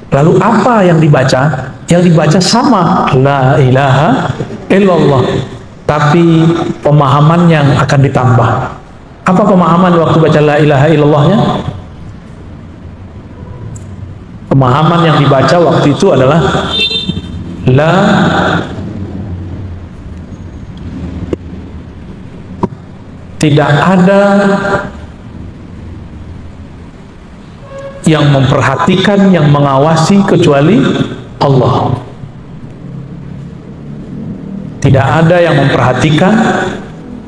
Lalu apa yang dibaca? Yang dibaca sama, la ilaha illallah, tapi pemahaman yang akan ditambah. Apa pemahaman waktu baca la ilaha illallahnya? Pemahaman yang dibaca waktu itu adalah la tidak ada yang memperhatikan, yang mengawasi kecuali Allah. Tidak ada yang memperhatikan,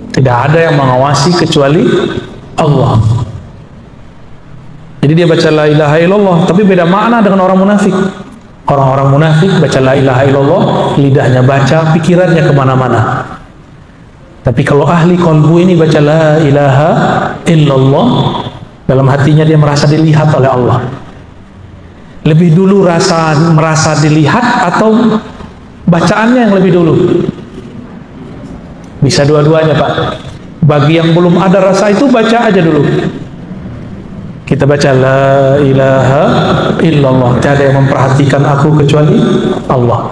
tidak ada yang mengawasi kecuali Allah. Jadi dia baca la ilaha illallah, tapi beda makna dengan orang munafik. Orang-orang munafik baca la ilaha illallah, lidahnya baca, pikirannya kemana-mana. Tapi kalau ahli qalbu ini baca la ilaha illallah, dalam hatinya dia merasa dilihat oleh Allah. Lebih dulu merasa dilihat atau bacaannya yang lebih dulu? Bisa dua-duanya, Pak. Bagi yang belum ada rasa itu, baca aja dulu. Kita baca la ilaha illallah, tiada yang memperhatikan aku kecuali Allah.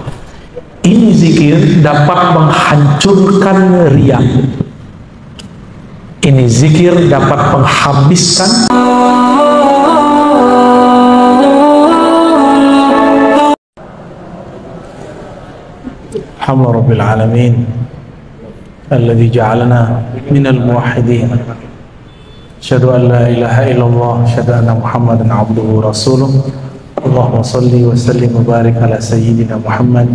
Ini zikir dapat menghancurkan riya. Ini zikir dapat menghabiskan alhamdulillah rabbil alamin alladzi ja'alana minal muwahhidin. Asyhadu an la ilaha illallah, asyhadu anna Muhammadan abduhu rasuluh. Allahumma shalli wa sallim wa barik ala sayyidina Muhammad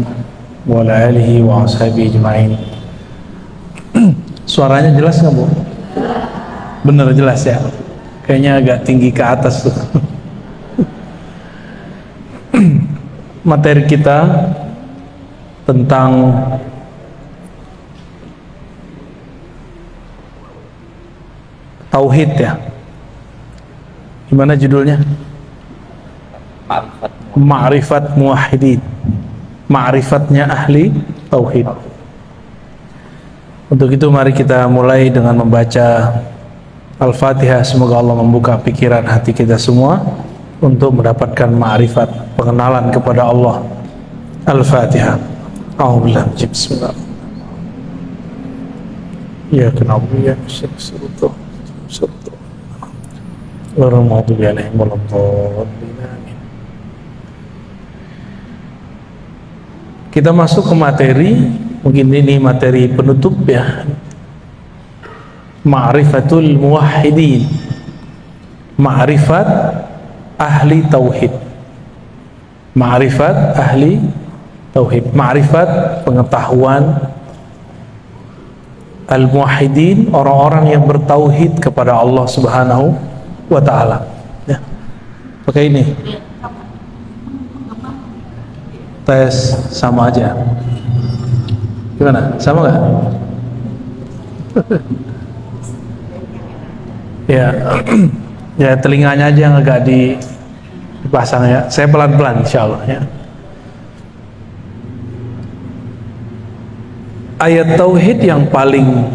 wa ala alihi wa ashabihi ajma'in. Suaranya jelas nggak, Bu? Bener jelas ya? Kayaknya agak tinggi ke atas tuh. Materi kita tentang tauhid ya. Gimana judulnya? Ma'rifat muwahhidin. Ma'rifatnya ahli tauhid. Untuk itu mari kita mulai dengan membaca Al-Fatihah. Semoga Allah membuka pikiran hati kita semua untuk mendapatkan ma'rifat, pengenalan kepada Allah. Al-Fatihah. A'udzubillahi minasyaitonir rajim. Bismillah. Ya na'budu wa nasta'inu. Kita masuk ke materi, mungkin ini materi penutup ya. Ma'rifatul muwahhidin. Ma'rifat ahli tauhid. Ma'rifat ahli tauhid. Ma'rifat pengetahuan al-muwahhidin, orang-orang yang bertauhid kepada Allah Subhanahu wa ta'ala ya. Pakai ini tes sama aja. Gimana? Sama nggak? Ya, ya telinganya aja yang agak dipasang ya. Saya pelan-pelan insya Allah ya. Ayat tauhid yang paling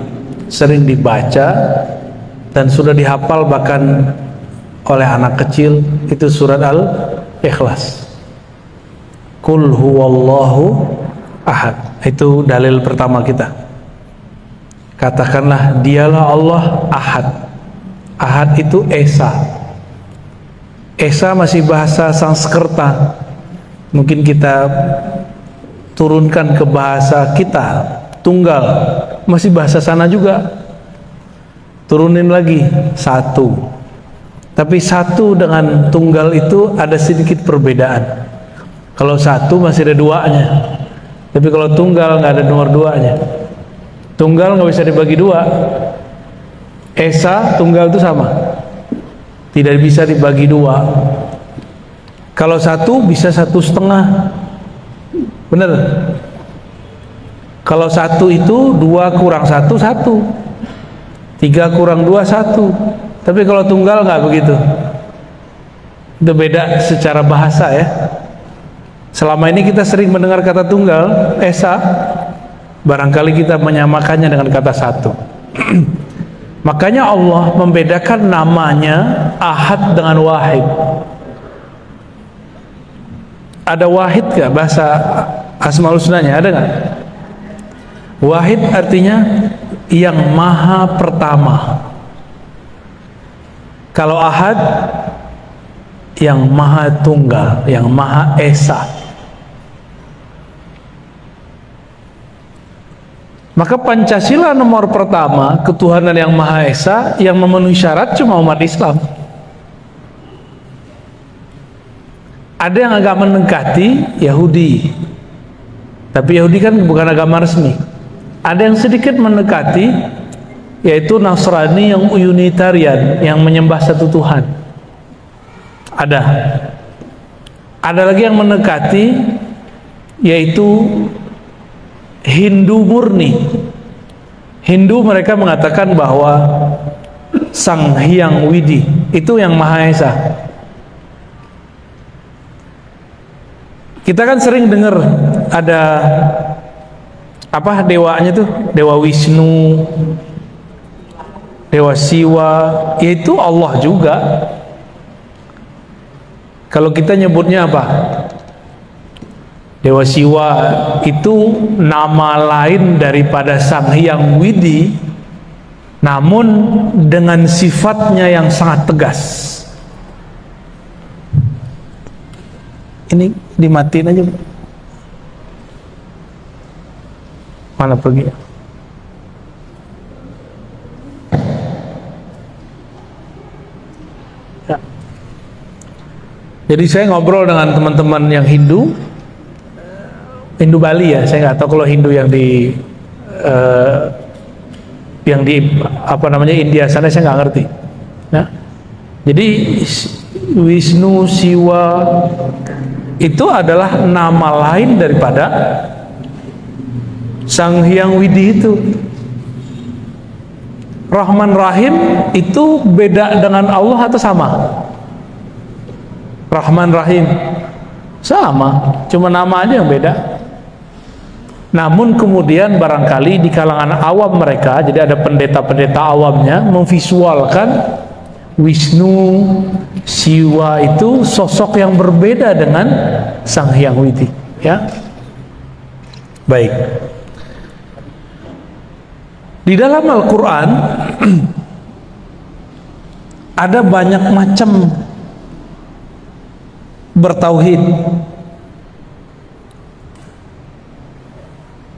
sering dibaca dan sudah dihafal bahkan oleh anak kecil itu surat Al-Ikhlas. Qul huwallahu ahad. Itu dalil pertama kita. Katakanlah dialah Allah ahad. Ahad itu Esa. Esa masih bahasa Sanskerta. Mungkin kita turunkan ke bahasa kita. Tunggal masih bahasa sana juga. Turunin lagi satu. Tapi satu dengan tunggal itu ada sedikit perbedaan. Kalau satu masih ada duanya, tapi kalau tunggal nggak ada nomor duanya. Tunggal nggak bisa dibagi dua. Esa tunggal itu sama, tidak bisa dibagi dua. Kalau satu bisa 1,5, bener. Kalau satu itu 2 kurang 1, 1. 3 kurang 2, 1. Tapi kalau tunggal nggak begitu. Itu beda secara bahasa ya. Selama ini kita sering mendengar kata tunggal, Esa. Barangkali kita menyamakannya dengan kata satu. Makanya Allah membedakan namanya Ahad dengan Wahid. Ada wahid gak bahasa Asmaul Husnanya? Ada gak? Wahid artinya yang maha pertama. Kalau ahad, yang maha tunggal, yang maha esa. Maka Pancasila nomor pertama, ketuhanan yang maha esa, yang memenuhi syarat cuma umat Islam. Ada yang agak mendekati Yahudi, tapi Yahudi kan bukan agama resmi. Ada yang sedikit mendekati, yaitu Nasrani yang Unitarian, yang menyembah satu Tuhan. Ada lagi yang mendekati, yaitu Hindu murni. Hindu mereka mengatakan bahwa Sang Hyang Widi itu yang Maha Esa. Kita kan sering dengar ada apa dewanya tuh, Dewa Wisnu, Dewa Siwa, yaitu Allah juga. Kalau kita nyebutnya apa? Dewa Siwa itu nama lain daripada Sang Hyang Widi, namun dengan sifatnya yang sangat tegas. Ini dimatiin aja. Mana pergi? Ya. Jadi saya ngobrol dengan teman-teman yang Hindu Bali ya. Saya nggak tahu kalau Hindu yang di apa namanya India sana, saya nggak ngerti. Nah, jadi Wisnu, Siwa itu adalah nama lain daripada Sang Hyang Widi itu. Rahman Rahim itu beda dengan Allah atau sama? Rahman Rahim sama, cuma nama aja yang beda. Namun kemudian barangkali di kalangan awam mereka, jadi ada pendeta-pendeta awamnya memvisualkan Wisnu, Siwa itu sosok yang berbeda dengan Sang Hyang Widi, ya. Baik. Di dalam Al-Quran ada banyak macam bertauhid.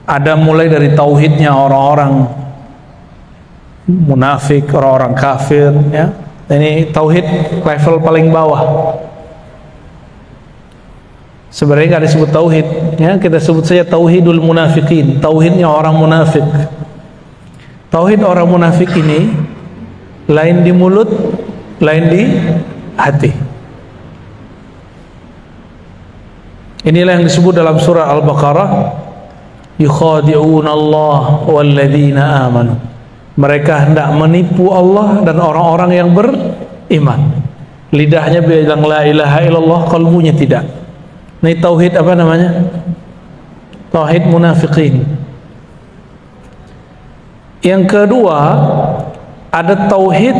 Ada mulai dari tauhidnya orang-orang munafik, orang-orang kafir, ya. Ini tauhid level paling bawah. Sebenarnya nggak disebut tauhid, ya. Kita sebut saja tauhidul munafikin, tauhidnya orang munafik. Tauhid orang munafik ini lain di mulut, lain di hati. Inilah yang disebut dalam surah Al-Baqarah, yukhadi'una Allah walladzina amanu. Mereka hendak menipu Allah dan orang-orang yang beriman. Lidahnya bilang la ilaha illallah, kalbunya tidak. Ini tauhid apa namanya? Tauhid munafikin. Yang kedua, ada tauhid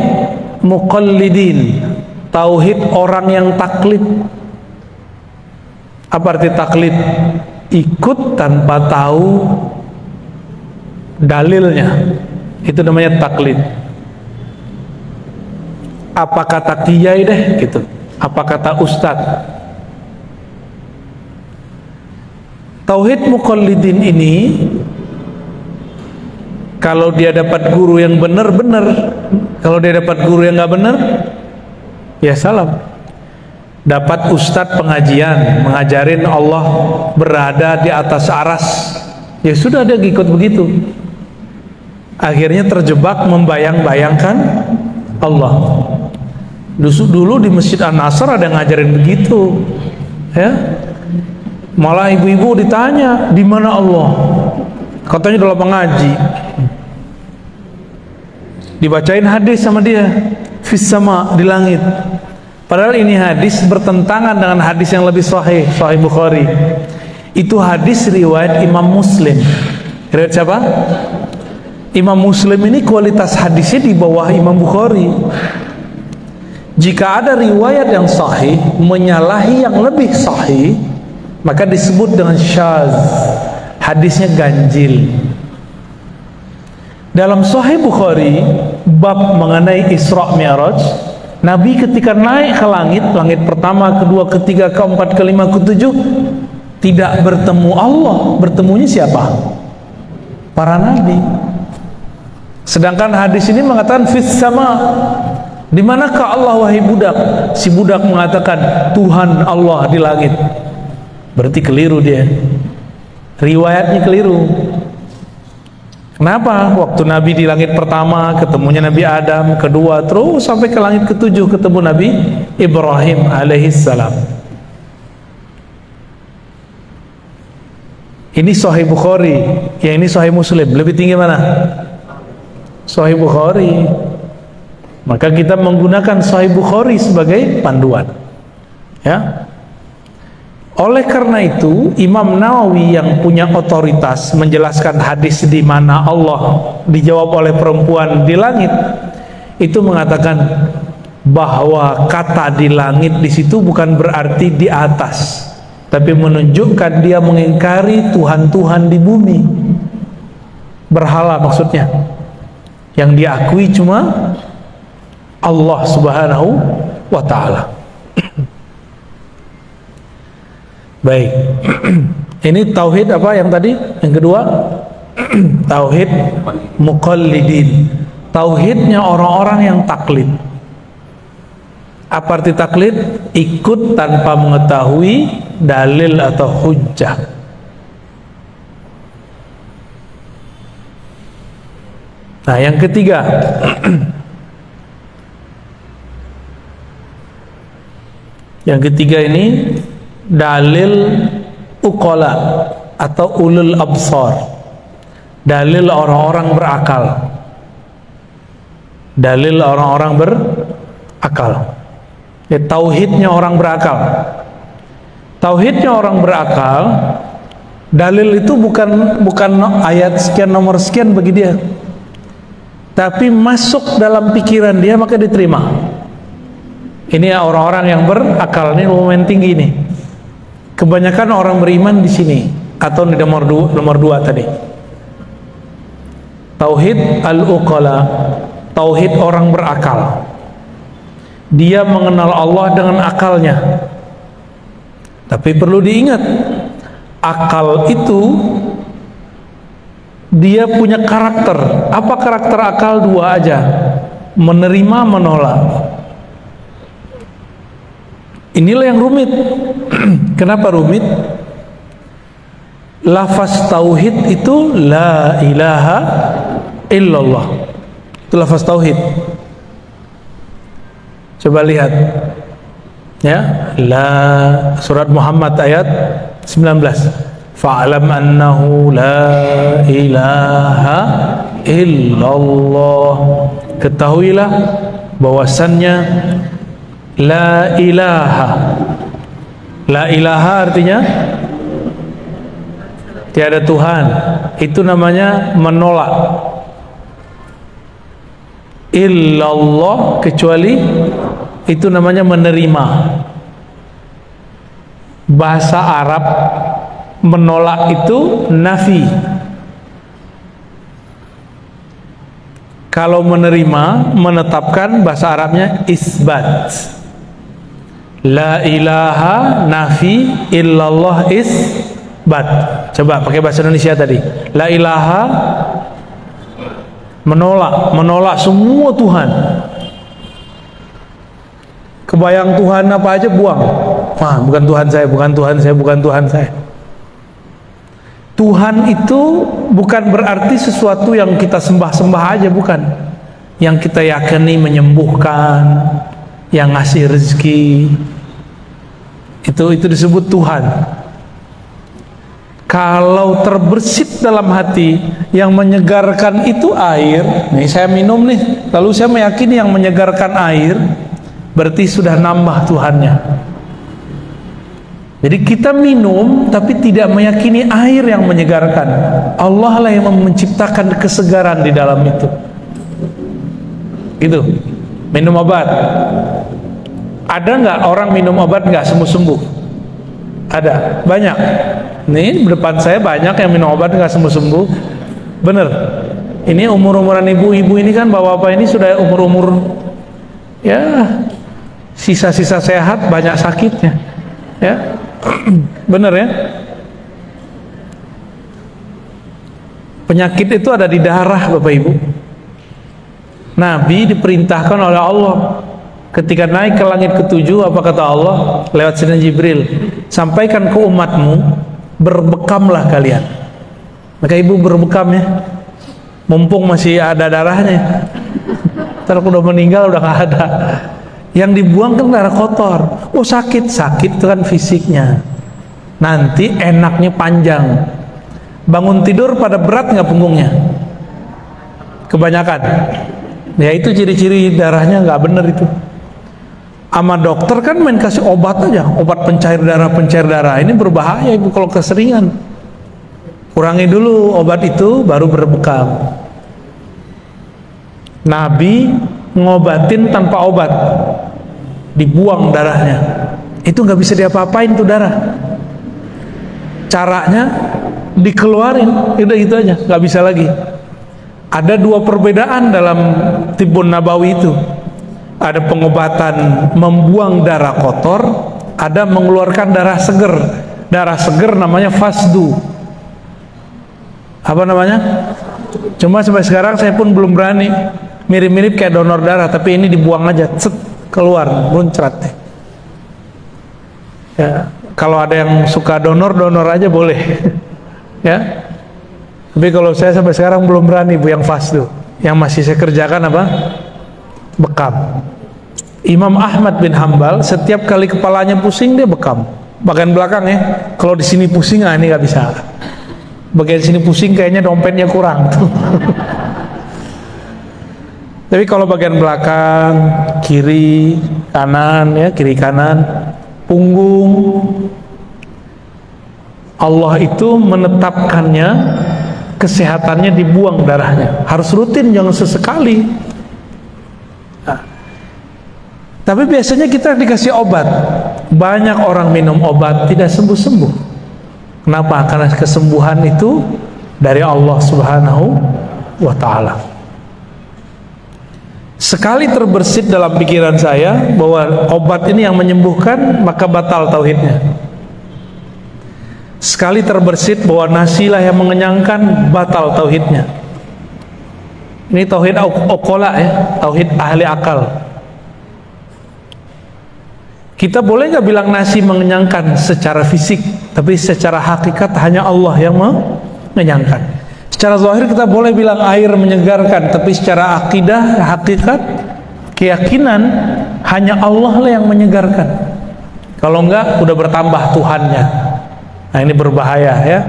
muqallidin, tauhid orang yang taklid. Apa arti taklid? Ikut tanpa tahu dalilnya, itu namanya taklid. Apa kata kiai deh gitu, apa kata ustadz. Tauhid muqallidin ini, kalau dia dapat guru yang benar-benar, kalau dia dapat guru yang nggak benar, ya salam. Dapat ustadz pengajian mengajarin Allah berada di atas aras, ya sudah dia ikut begitu. Akhirnya terjebak membayang-bayangkan Allah. Dulu di Masjid An-Nasr ada yang ngajarin begitu, ya. Malah ibu-ibu ditanya di mana Allah, katanya dalam mengaji. Dibacain hadis sama dia, fis sama, di langit. Padahal ini hadis bertentangan dengan hadis yang lebih sahih, Sahih Bukhari. Itu hadis riwayat Imam Muslim. Riwayat siapa? Imam Muslim ini kualitas hadisnya di bawah Imam Bukhari. Jika ada riwayat yang sahih menyalahi yang lebih sahih, maka disebut dengan syadz, hadisnya ganjil. Dalam Sahih Bukhari bab mengenai Isra Mi'raj, Nabi ketika naik ke langit, langit pertama, kedua, ketiga, keempat, kelima, ketujuh, tidak bertemu Allah. Bertemunya siapa? Para nabi. Sedangkan hadis ini mengatakan fis sama. Di manakah Allah wahai budak? Si budak mengatakan Tuhan Allah di langit. Berarti keliru dia. Riwayatnya keliru. Kenapa? Waktu Nabi di langit pertama ketemunya Nabi Adam, kedua terus sampai ke langit ketujuh ketemu Nabi Ibrahim alaihissalam. Ini Sahih Bukhari, yang ini Sahih Muslim. Lebih tinggi mana? Sahih Bukhari. Maka kita menggunakan Sahih Bukhari sebagai panduan. Ya. Oleh karena itu, Imam Nawawi yang punya otoritas menjelaskan hadis di mana Allah dijawab oleh perempuan di langit, itu mengatakan bahwa kata di langit di situ bukan berarti di atas, tapi menunjukkan dia mengingkari Tuhan-Tuhan di bumi. Berhala maksudnya. Yang diakui cuma Allah Subhanahu wa ta'ala. Baik. Ini tauhid apa yang tadi? Yang kedua, tauhid muqallidin. Tauhidnya orang-orang yang taklid. Apa arti taklid? Ikut tanpa mengetahui dalil atau hujjah. Nah, yang ketiga, yang ketiga ini dalil uqala atau ulul absar, dalil orang-orang berakal, dalil orang-orang berakal. Ya, tauhidnya orang berakal. Tauhidnya orang berakal, dalil itu bukan ayat sekian nomor sekian bagi dia, tapi masuk dalam pikiran dia maka diterima. Ini orang-orang yang berakal, ini momen tinggi nih. Kebanyakan orang beriman di sini atau di nomor dua tadi. Tauhid al-uqala, tauhid orang berakal. Dia mengenal Allah dengan akalnya. Tapi perlu diingat, akal itu dia punya karakter. Apa karakter akal? Dua aja, menerima, menolak. Inilah yang rumit. Kenapa rumit? Lafaz tauhid itu la ilaha illallah. Itu lafaz tauhid. Coba lihat. Ya, la, surat Muhammad ayat 19. Fa'lam annahu la ilaha illallah. Ketahuilah bahwasannya la ilaha. La ilaha artinya tiada Tuhan. Itu namanya menolak. Illallah, kecuali, itu namanya menerima. Bahasa Arab menolak itu nafi. Kalau menerima, menetapkan, bahasa Arabnya isbat. La ilaha nafi, illallah isbat. Coba pakai bahasa Indonesia tadi. La ilaha menolak semua Tuhan. Kebayang Tuhan apa aja buang. Wah, bukan Tuhan saya, bukan Tuhan saya, bukan Tuhan saya. Tuhan itu bukan berarti sesuatu yang kita sembah-sembah aja, bukan. Yang kita yakini menyembuhkan, yang ngasih rezeki. Itu disebut Tuhan. Kalau terbersit dalam hati, yang menyegarkan itu air. Nih saya minum nih, lalu saya meyakini yang menyegarkan air, berarti sudah nambah Tuhannya. Jadi kita minum tapi tidak meyakini air yang menyegarkan. Allah lah yang menciptakan kesegaran di dalam itu. Gitu. Minum obat. Ada nggak orang minum obat nggak sembuh-sembuh? Ada banyak. Nih depan saya banyak yang minum obat nggak sembuh-sembuh. Bener. Ini umur-umuran ibu-ibu ini kan, bapak-bapak ini sudah umur-umur ya sisa-sisa sehat, banyak sakitnya. Ya, bener ya. Penyakit itu ada di darah, Bapak Ibu. Nabi diperintahkan oleh Allah ketika naik ke langit ketujuh, apa kata Allah lewat Sayyidina Jibril, sampaikan ke umatmu, berbekamlah kalian. Maka ibu berbekam ya, mumpung masih ada darahnya. Ntar udah meninggal udah gak ada. Yang dibuang kan darah kotor. Oh sakit itu kan fisiknya. Nanti enaknya panjang. Bangun tidur pada berat nggak punggungnya? Kebanyakan. Ya itu ciri-ciri darahnya nggak bener itu. Sama dokter kan main kasih obat aja, obat pencair darah. Ini berbahaya ibu kalau keseringan. Kurangi dulu obat itu, baru berbekam. Nabi ngobatin tanpa obat, dibuang darahnya. Itu nggak bisa diapa-apain tuh darah. Caranya dikeluarin, udah gitu aja, nggak bisa lagi. Ada dua perbedaan dalam Tibbun Nabawi itu. Ada pengobatan membuang darah kotor, ada mengeluarkan darah seger. Darah seger namanya fasdu. Apa namanya? Cuma sampai sekarang saya pun belum berani. Mirip-mirip kayak donor darah, tapi ini dibuang aja, set, keluar, muncrat. Ya, kalau ada yang suka donor aja boleh. Ya. Tapi kalau saya sampai sekarang belum berani Bu yang fasdu. Yang masih saya kerjakan apa? Bekam. Imam Ahmad bin Hambal setiap kali kepalanya pusing dia bekam. Bagian belakang ya. Kalau di sini pusing, ini nggak bisa. Bagian sini pusing kayaknya dompetnya kurang tuh. Tapi kalau bagian belakang, kiri, kanan ya, kiri kanan, punggung, Allah itu menetapkannya, kesehatannya dibuang darahnya. Harus rutin, jangan sesekali. Nah, tapi biasanya kita dikasih obat. Banyak orang minum obat tidak sembuh-sembuh. Kenapa? Karena kesembuhan itu dari Allah Subhanahu wa Ta'ala. Sekali terbersit dalam pikiran saya bahwa obat ini yang menyembuhkan, maka batal tauhidnya. Sekali terbersit bahwa nasilah yang mengenyangkan, batal tauhidnya. Ini tauhid okola ya, tauhid ahli akal. Kita boleh nggak bilang nasi mengenyangkan secara fisik, tapi secara hakikat hanya Allah yang mengenyangkan. Secara zahir kita boleh bilang air menyegarkan, tapi secara akidah, hakikat, keyakinan hanya Allah lah yang menyegarkan. Kalau enggak, udah bertambah Tuhannya. Nah ini berbahaya ya.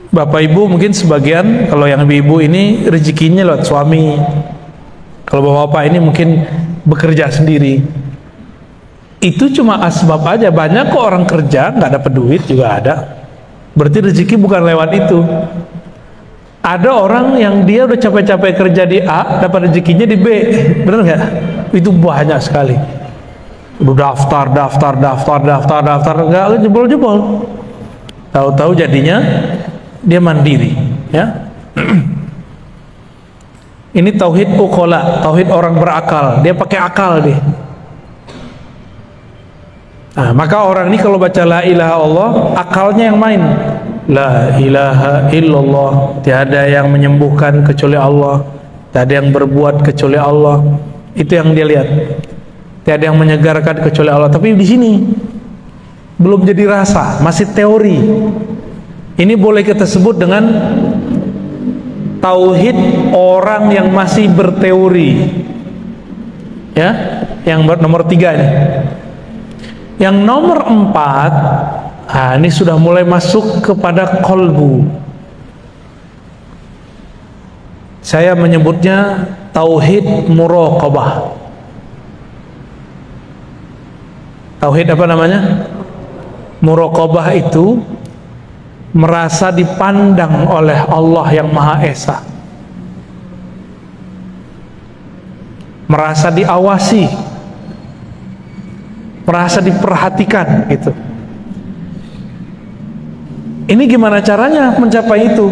Bapak ibu mungkin sebagian, kalau yang ibu-ibu ini rezekinya lewat suami. Kalau bapak-bapak ini mungkin bekerja sendiri. Itu cuma asbab aja. Banyak kok orang kerja nggak dapat duit juga ada. Berarti rezeki bukan lewat itu. Ada orang yang dia udah capek-capek kerja di A, dapat rezekinya di B. Bener nggak? Itu banyak sekali. Udah daftar, nggak jebol-jebol. Tahu-tahu jadinya dia mandiri, ya. Ini tauhid uqala, tauhid orang berakal. Dia pakai akal deh. Nah, maka orang ini kalau baca la ilaha Allah, akalnya yang main. La ilaha illallah, tiada yang menyembuhkan kecuali Allah, tiada yang berbuat kecuali Allah. Itu yang dia lihat. Tiada yang menyegarkan kecuali Allah. Tapi di sini belum jadi rasa, masih teori. Ini boleh kita sebut dengan tauhid orang yang masih berteori. Ya, yang nomor 3 nih. Yang nomor 4, nah ini sudah mulai masuk kepada qalbu. Saya menyebutnya tauhid muraqabah. Tauhid apa namanya? Muraqabah itu merasa dipandang oleh Allah yang Maha Esa, merasa diawasi, merasa diperhatikan gitu. Ini gimana caranya mencapai itu?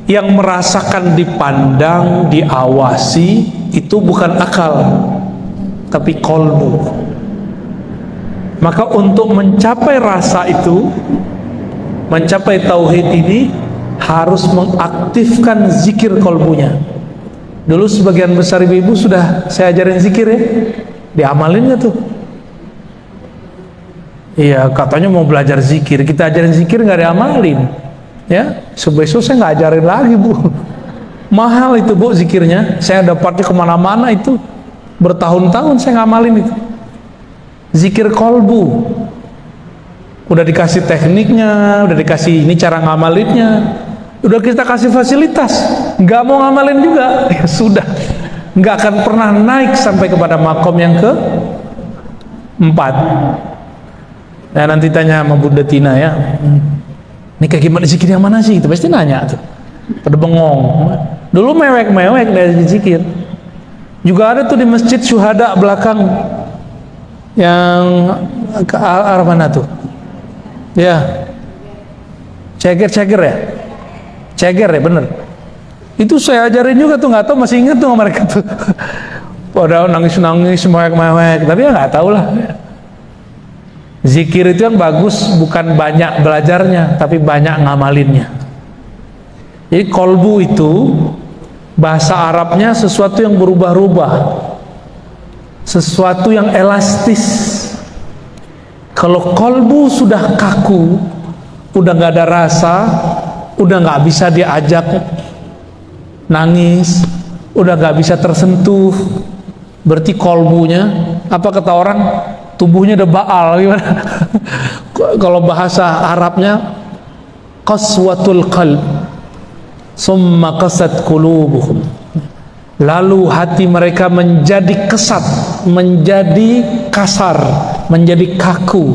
Yang merasakan dipandang, diawasi itu bukan akal, tapi kolbu. Maka untuk mencapai rasa itu, mencapai tauhid ini, harus mengaktifkan zikir kolbunya. Dulu sebagian besar ibu-ibu sudah saya ajarin zikir ya, diamalin gak tuh? Iya, katanya mau belajar zikir, kita ajarin zikir nggak diamalin. Ya, besok saya nggak ajarin lagi bu. Mahal itu bu zikirnya, saya dapatnya kemana-mana itu, bertahun-tahun saya ngamalin itu. Zikir kolbu, udah dikasih tekniknya, udah dikasih ini cara ngamalinnya, udah kita kasih fasilitas, nggak mau ngamalin juga, ya sudah, nggak akan pernah naik sampai kepada makom yang ke-4. Nah nanti tanya sama Bunda Tina ya, ini kayak gimana zikir yang mana sih? Itu pasti nanya tuh, pada bengong. Dulu mewek-mewek dari zikir. Juga ada tuh di masjid Syuhada belakang, yang ke arah mana tuh? Ya, ceger ya, ceger ya bener. Itu saya ajarin juga tuh, nggak tahu masih ingat tuh mereka tuh. Pada nangis-nangis, mewek-mewek, tapi ya nggak tahu lah. Zikir itu yang bagus bukan banyak belajarnya, tapi banyak ngamalinnya. Jadi kolbu itu bahasa Arabnya sesuatu yang berubah-ubah, sesuatu yang elastis. Kalau kolbu sudah kaku, udah nggak ada rasa, udah nggak bisa diajak nangis, udah nggak bisa tersentuh, berarti kolbunya, apa kata orang, tubuhnya udah baal gimana? Kalau bahasa Arabnya qaswatul qalb summa qasat qulubuhum, lalu hati mereka menjadi kesat, menjadi kasar, menjadi kaku.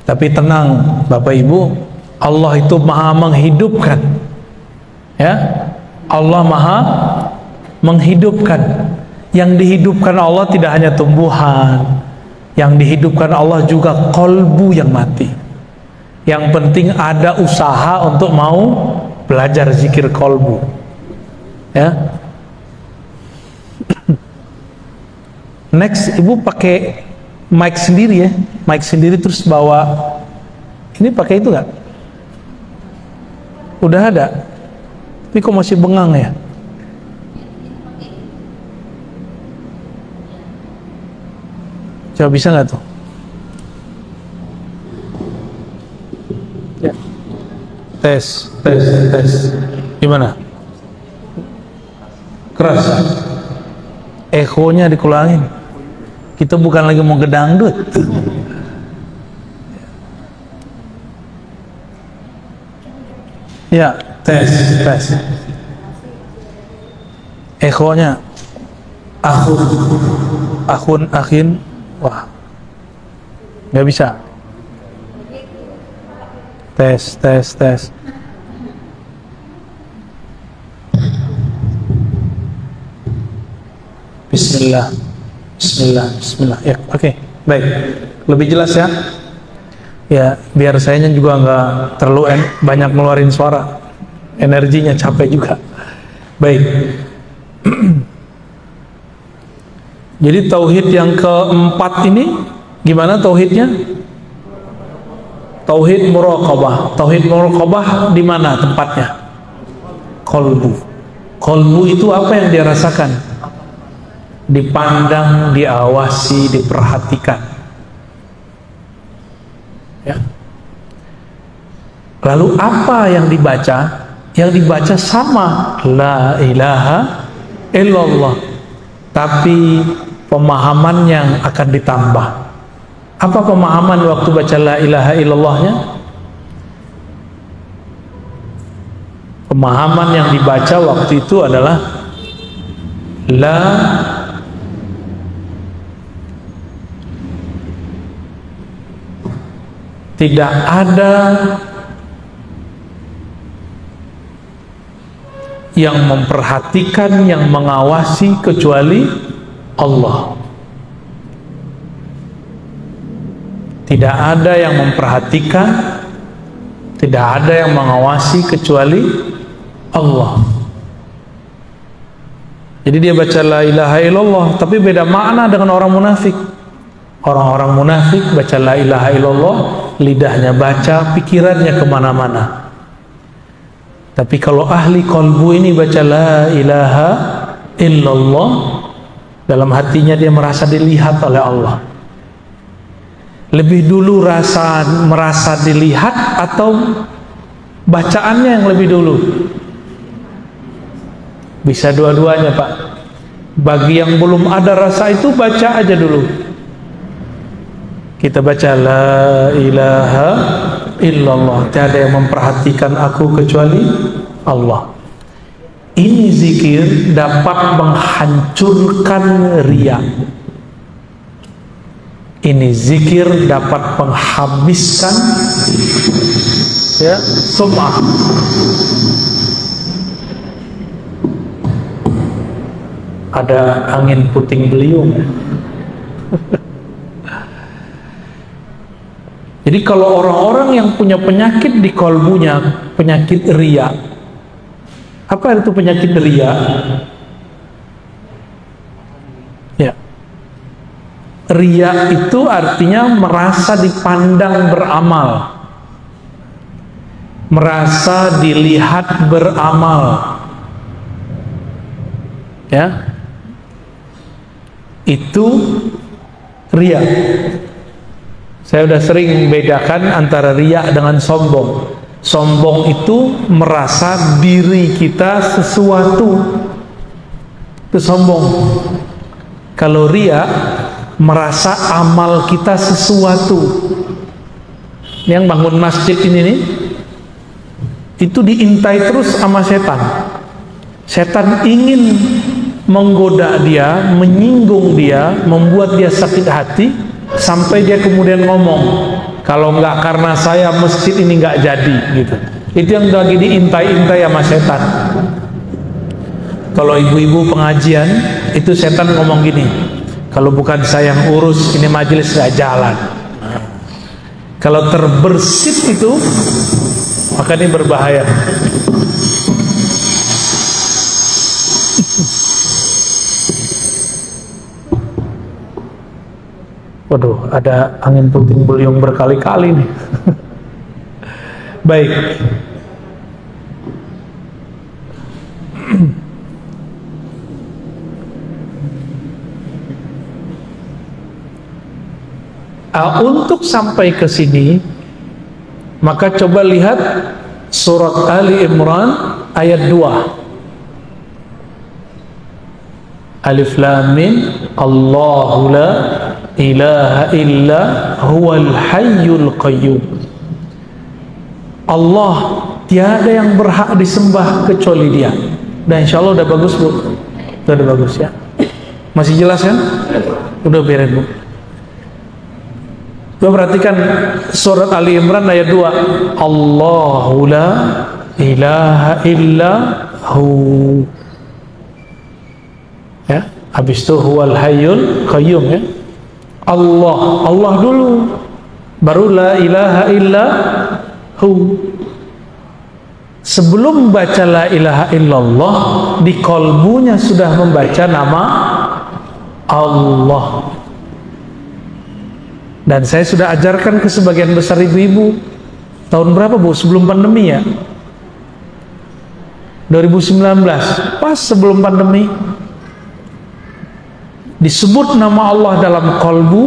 Tapi tenang Bapak Ibu, Allah itu maha menghidupkan ya, Allah maha menghidupkan. Yang dihidupkan Allah tidak hanya tumbuhan, yang dihidupkan Allah juga kolbu yang mati. Yang penting ada usaha untuk mau belajar zikir kolbu ya. Next, ibu pakai mic sendiri ya, mic sendiri terus bawa ini, pakai itu nggak? Udah ada, tapi kok masih bengang ya? Coba bisa nggak tuh? Ya. Tes. Gimana? Keras. Ekonya dikurangin. Kita bukan lagi mau gedangdut. Ya, tes. Ekonya. Akhin. Wah, nggak bisa. Tes. Bismillah. Ya, oke, baik. Lebih jelas ya. Ya, biar sayanya juga nggak terlalu banyak ngeluarin suara, energinya capek juga. Baik. Jadi tauhid yang keempat ini gimana tauhidnya? Tauhid muraqabah. Tauhid muraqabah di mana tempatnya? Kolbu. Kolbu itu apa yang dia rasakan? Dipandang, diawasi, diperhatikan. Ya. Lalu apa yang dibaca? Yang dibaca sama la ilaha illallah, tapi pemahaman yang akan ditambah. Apa pemahaman waktu baca la ilaha illallahnya? Pemahaman yang dibaca waktu itu adalah tidak ada yang memperhatikan, yang mengawasi kecuali Allah. Tidak ada yang memperhatikan, tidak ada yang mengawasi kecuali Allah. Jadi dia baca la ilaha illallah, tapi beda makna dengan orang munafik. Orang-orang munafik baca la ilaha illallah, lidahnya baca, pikirannya kemana-mana. Tapi kalau ahli qalbu ini baca la ilaha illallah, dalam hatinya dia merasa dilihat oleh Allah. Lebih dulu merasa dilihat atau bacaannya yang lebih dulu? Bisa dua-duanya, Pak. Bagi yang belum ada rasa itu, baca aja dulu. Kita baca la ilaha illallah, tiada yang memperhatikan aku kecuali Allah. Ini zikir dapat menghancurkan riya. Ini zikir dapat menghabiskan sum'ah. Ada angin puting beliung. Jadi kalau orang-orang yang punya penyakit di kolbunya, penyakit riya. Apa itu penyakit riya? Ya. Riya itu artinya merasa dipandang beramal, merasa dilihat beramal, ya, itu riya. Saya sudah sering membedakan antara riya dengan sombong. Sombong itu merasa diri kita sesuatu, itu sombong. Kalau riya merasa amal kita sesuatu. Yang bangun masjid ini nih, itu diintai terus sama setan. Setan ingin menggoda dia, menyinggung dia, membuat dia sakit hati, sampai dia kemudian ngomong, kalau enggak karena saya masjid ini enggak jadi, gitu. Itu yang lagi diintai-intai sama setan. Kalau ibu-ibu pengajian, itu setan ngomong gini, kalau bukan saya yang urus, ini majelis gak jalan. Kalau terbersit itu, maka ini berbahaya. Waduh, ada angin puting beliung berkali-kali nih. Baik. Untuk sampai ke sini, maka coba lihat surat Ali Imran ayat 2. Alif Lam Mim, Allahu la ilaha illa huwal hayyul qayyum. Allah tiada yang berhak disembah kecuali Dia. Dan insya Allah udah bagus, Bu. Udah bagus ya. Masih jelas kan? Udah beres, Bu. Coba perhatikan surat Ali Imran ayat 2. Allahu la ilaha illa hu. Ya, habis itu huwal hayyul qayyum, ya. Allah dulu, baru la ilaha illa hu. Sebelum baca la ilaha illallah, di kolbunya sudah membaca nama Allah. Dan saya sudah ajarkan ke sebagian besar ibu-ibu. Tahun berapa, Bu? Sebelum pandemi ya? 2019, pas sebelum pandemi. Disebut nama Allah dalam kolbu,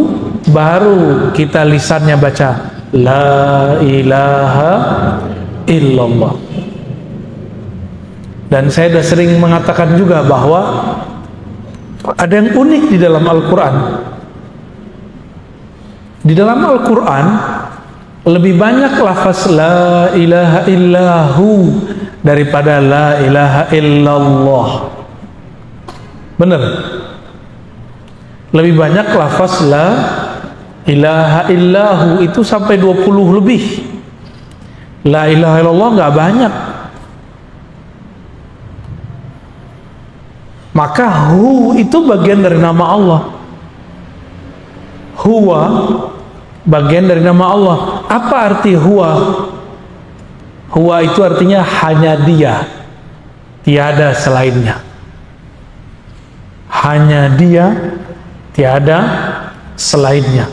baru kita lisannya baca la ilaha illallah. Dan saya sudah sering mengatakan juga bahwa ada yang unik di dalam Al-Quran. Di dalam Al-Quran lebih banyak lafaz la ilaha illahu daripada la ilaha illallah. Benar? Lebih banyak lafaz la ilaha illahu itu sampai 20 lebih. La ilaha illallah nggak banyak. Maka hu itu bagian dari nama Allah. Huwa bagian dari nama Allah. Apa arti huwa? Huwa itu artinya hanya dia, tiada selainnya. Hanya dia, tiada selainnya.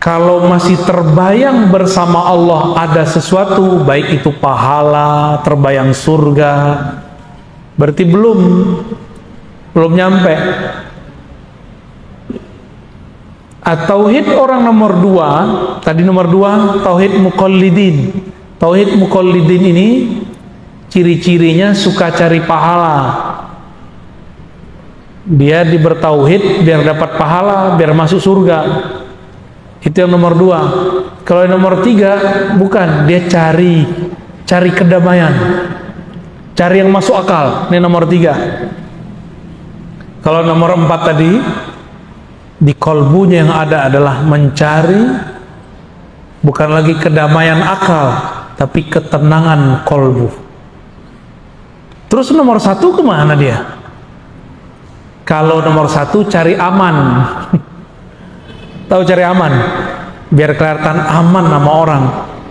Kalau masih terbayang bersama Allah ada sesuatu, baik itu pahala, terbayang surga, berarti belum nyampe. Tauhid orang nomor 2, tadi nomor 2 tauhid muqallidin. Tauhid muqallidin ini ciri-cirinya suka cari pahala. Dia bertauhid biar dapat pahala, biar masuk surga. Itu yang nomor 2. Kalau yang nomor 3 bukan, dia cari kedamaian, cari yang masuk akal. Ini nomor 3. Kalau nomor 4 tadi, di kolbunya yang ada adalah mencari bukan lagi kedamaian akal, tapi ketenangan kolbu. Terus nomor 1 kemana dia? Kalau nomor 1 cari aman. Tahu cari aman? Biar kelihatan aman nama orang,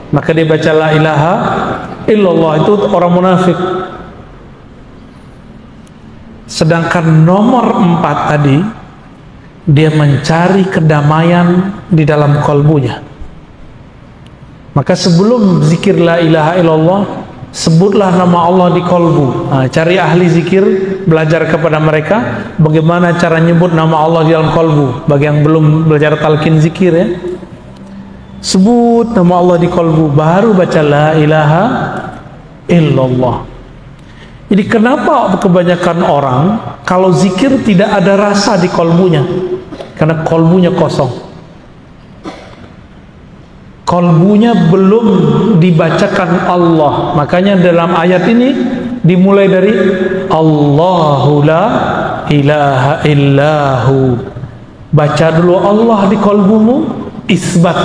maka dia baca la ilaha illallah. Itu orang munafik. Sedangkan nomor 4 tadi, dia mencari kedamaian di dalam kolbunya. Maka sebelum zikir la ilaha illallah, sebutlah nama Allah di kolbu. Cari ahli zikir, belajar kepada mereka bagaimana cara nyebut nama Allah di dalam kolbu. Bagi yang belum belajar talqin zikir ya, sebut nama Allah di kolbu, baru baca la ilaha illallah. Jadi kenapa kebanyakan orang kalau zikir tidak ada rasa di kolbunya? Karena kolbunya kosong, kolbunya belum dibacakan Allah. Makanya dalam ayat ini dimulai dari Allahu la ilaha illahu. Baca dulu Allah di kolbumu, isbat.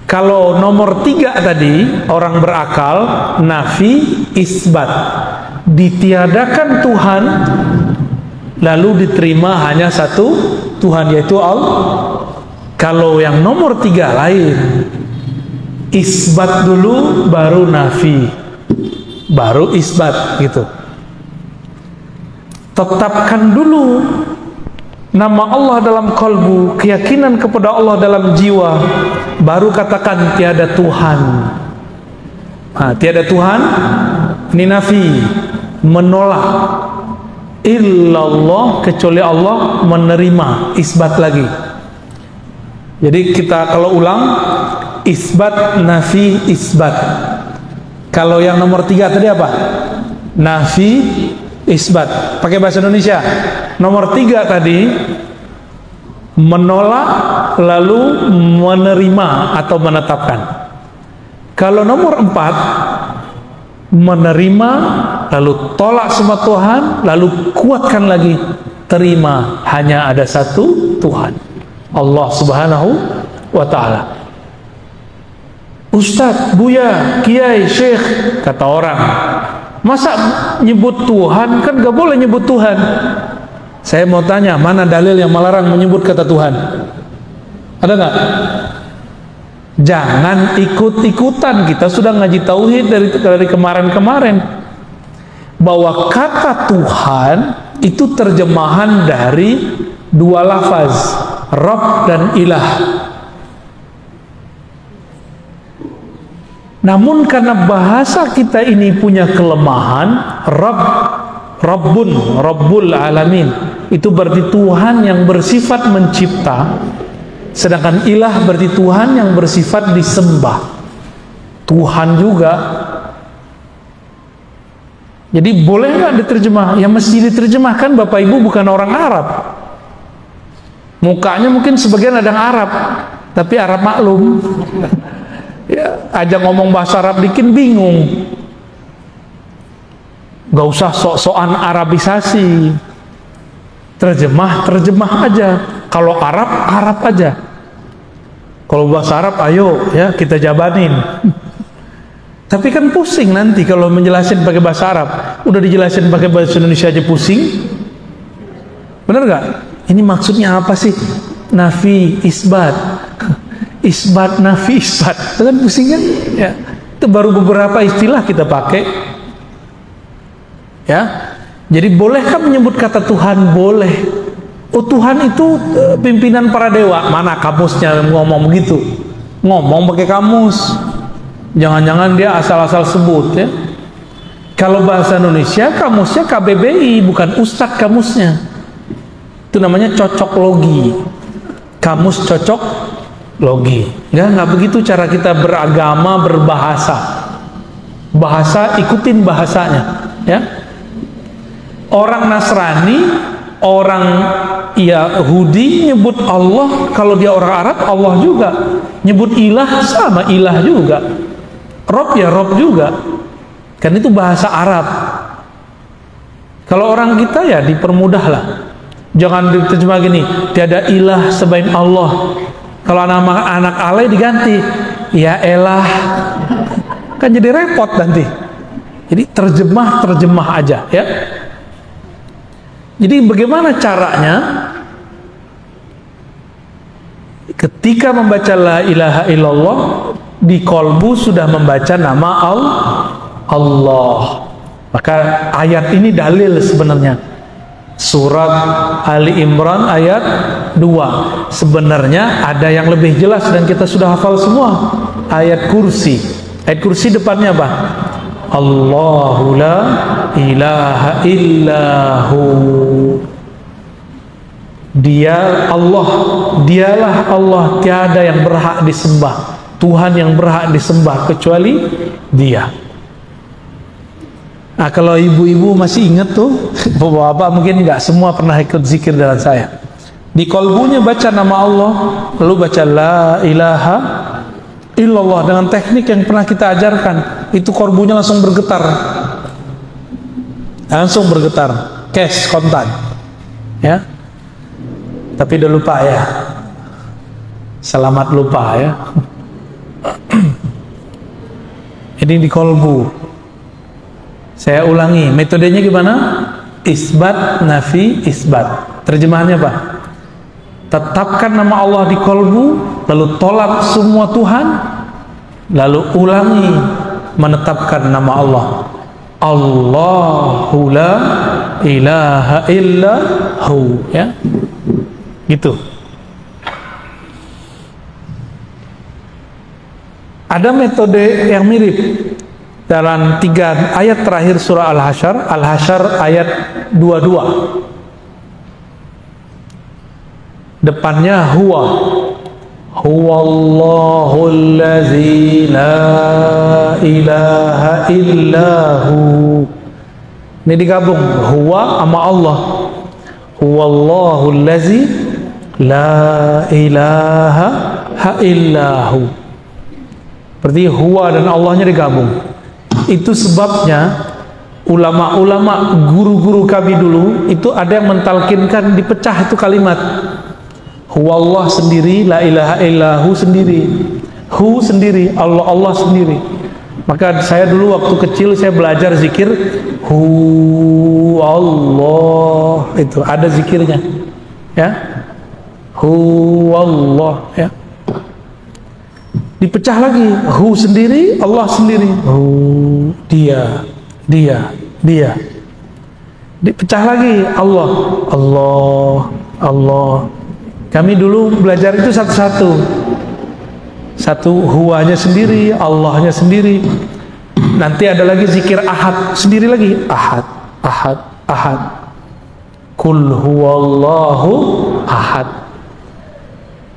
Kalau nomor 3 tadi, orang berakal, nafi, isbat. Ditiadakan Tuhan, lalu diterima hanya satu Tuhan, yaitu Allah. Kalau yang nomor 3 lain, isbat dulu, baru nafi, baru isbat gitu. Tetapkan dulu nama Allah dalam kalbu, keyakinan kepada Allah dalam jiwa, baru katakan tiada Tuhan. Tiada Tuhan, ini nafi, menolak. Illallah, kecuali Allah, menerima, isbat lagi. Jadi kita kalau ulang, isbat, nafi, isbat. Kalau yang nomor 3 tadi apa? Nafi, isbat. Pakai bahasa Indonesia. Nomor 3 tadi menolak lalu menerima atau menetapkan. Kalau nomor 4 menerima lalu tolak semua Tuhan, lalu kuatkan lagi, terima hanya ada satu Tuhan, Allah Subhanahu wa ta'ala. Ustadz, Buya, Kiai, Syekh, kata orang, masa nyebut Tuhan? Kan gak boleh nyebut Tuhan. Saya mau tanya, mana dalil yang melarang menyebut kata Tuhan? Ada nggak? Jangan ikut-ikutan. Kita sudah ngaji tauhid dari kemarin-kemarin, bahwa kata Tuhan itu terjemahan dari 2 lafaz, Rabb dan Ilah. Namun karena bahasa kita ini punya kelemahan, Rabbun, Rabbul Alamin, itu berarti Tuhan yang bersifat mencipta, sedangkan Ilah berarti Tuhan yang bersifat disembah. Tuhan juga. Jadi boleh nggak diterjemah? Ya mesti diterjemahkan. Bapak Ibu bukan orang Arab. Mukanya mungkin sebagian ada yang Arab, tapi Arab maklum. Ya, aja ngomong bahasa Arab dikit bingung. Gak usah sok-sokan Arabisasi. Terjemah aja. Kalau Arab, Arab aja. Kalau bahasa Arab, ayo ya kita jabanin. Tapi kan pusing nanti kalau menjelasin pakai bahasa Arab. Udah dijelasin pakai bahasa Indonesia aja pusing. Bener gak? Ini maksudnya apa sih? nafi, isbat. Isbat, nafi, isbat. Itu kan pusing kan? Ya. Itu baru beberapa istilah kita pakai. Ya. Jadi bolehkah menyebut kata Tuhan? Boleh. Oh, Tuhan itu pimpinan para dewa. Mana kamusnya ngomong begitu? Ngomong pakai kamus. Jangan-jangan dia asal-asal sebut ya. Kalau bahasa Indonesia kamusnya KBBI, bukan Ustadz kamusnya. Itu namanya cocok logi. Kamus cocok logi. Nggak begitu cara kita beragama, berbahasa. Bahasa ikutin bahasanya, ya. Orang Nasrani, orang Yahudi nyebut Allah, kalau dia orang Arab Allah juga. Nyebut ilah sama ilah juga. Rob ya Rob juga. Kan itu bahasa Arab. Kalau orang kita ya dipermudah lah. Jangan diterjemah gini, tiada ilah selain Allah. Kalau anak alay diganti, ya elah. Kan jadi repot nanti. Jadi terjemah aja ya. Jadi bagaimana caranya? Ketika membaca la ilaha illallah, di kolbu sudah membaca nama Allah. Maka ayat ini dalil sebenarnya. Surat Ali Imran ayat 2. Sebenarnya ada yang lebih jelas dan kita sudah hafal semua. Ayat kursi. Ayat kursi depannya apa? Allahu la ilaha illahu. Dia Allah, dialah Allah, tiada yang berhak disembah, Tuhan yang berhak disembah kecuali Dia. Nah, kalau ibu-ibu masih ingat tuh, bapak-bapak mungkin nggak semua pernah ikut zikir dengan saya. Di kolbunya baca nama Allah, lalu baca la ilaha illallah dengan teknik yang pernah kita ajarkan. Itu kolbunya langsung bergetar, cash kontan, ya. Tapi udah lupa ya, selamat lupa ya. Ini di kolbu. Saya ulangi, metodenya gimana? Isbat, nafi, isbat. Terjemahannya apa? Tetapkan nama Allah di kolbu, lalu tolak semua Tuhan, lalu ulangi menetapkan nama Allah. Allahu la ilaha illahu, ya. Gitu. Ada metode yang mirip dalam 3 ayat terakhir surah Al-Hasyr. Al-Hasyr ayat 22. Depannya huwa. Huwallahu allazi la ilaha illahu. Ini digabung, huwa sama Allah. Huwallahu allazi la ilaha illahu. Berarti huwa dan Allahnya digabung. Itu sebabnya ulama-ulama, guru-guru kami dulu itu ada yang mentalkinkan dipecah itu kalimat. Huwallah sendiri, la ilaha illahu sendiri, hu sendiri, Allah sendiri. Maka saya dulu waktu kecil saya belajar zikir hu Allah, itu ada zikirnya, ya. Hu Allah, ya. Dipecah lagi, hu sendiri, Allah sendiri, hu dia. Dipecah lagi, Allah. Kami dulu belajar itu satu-satu. Satu huwanya sendiri, Allahnya sendiri. Nanti ada lagi zikir ahad sendiri lagi, ahad. Kul huwallahu ahad.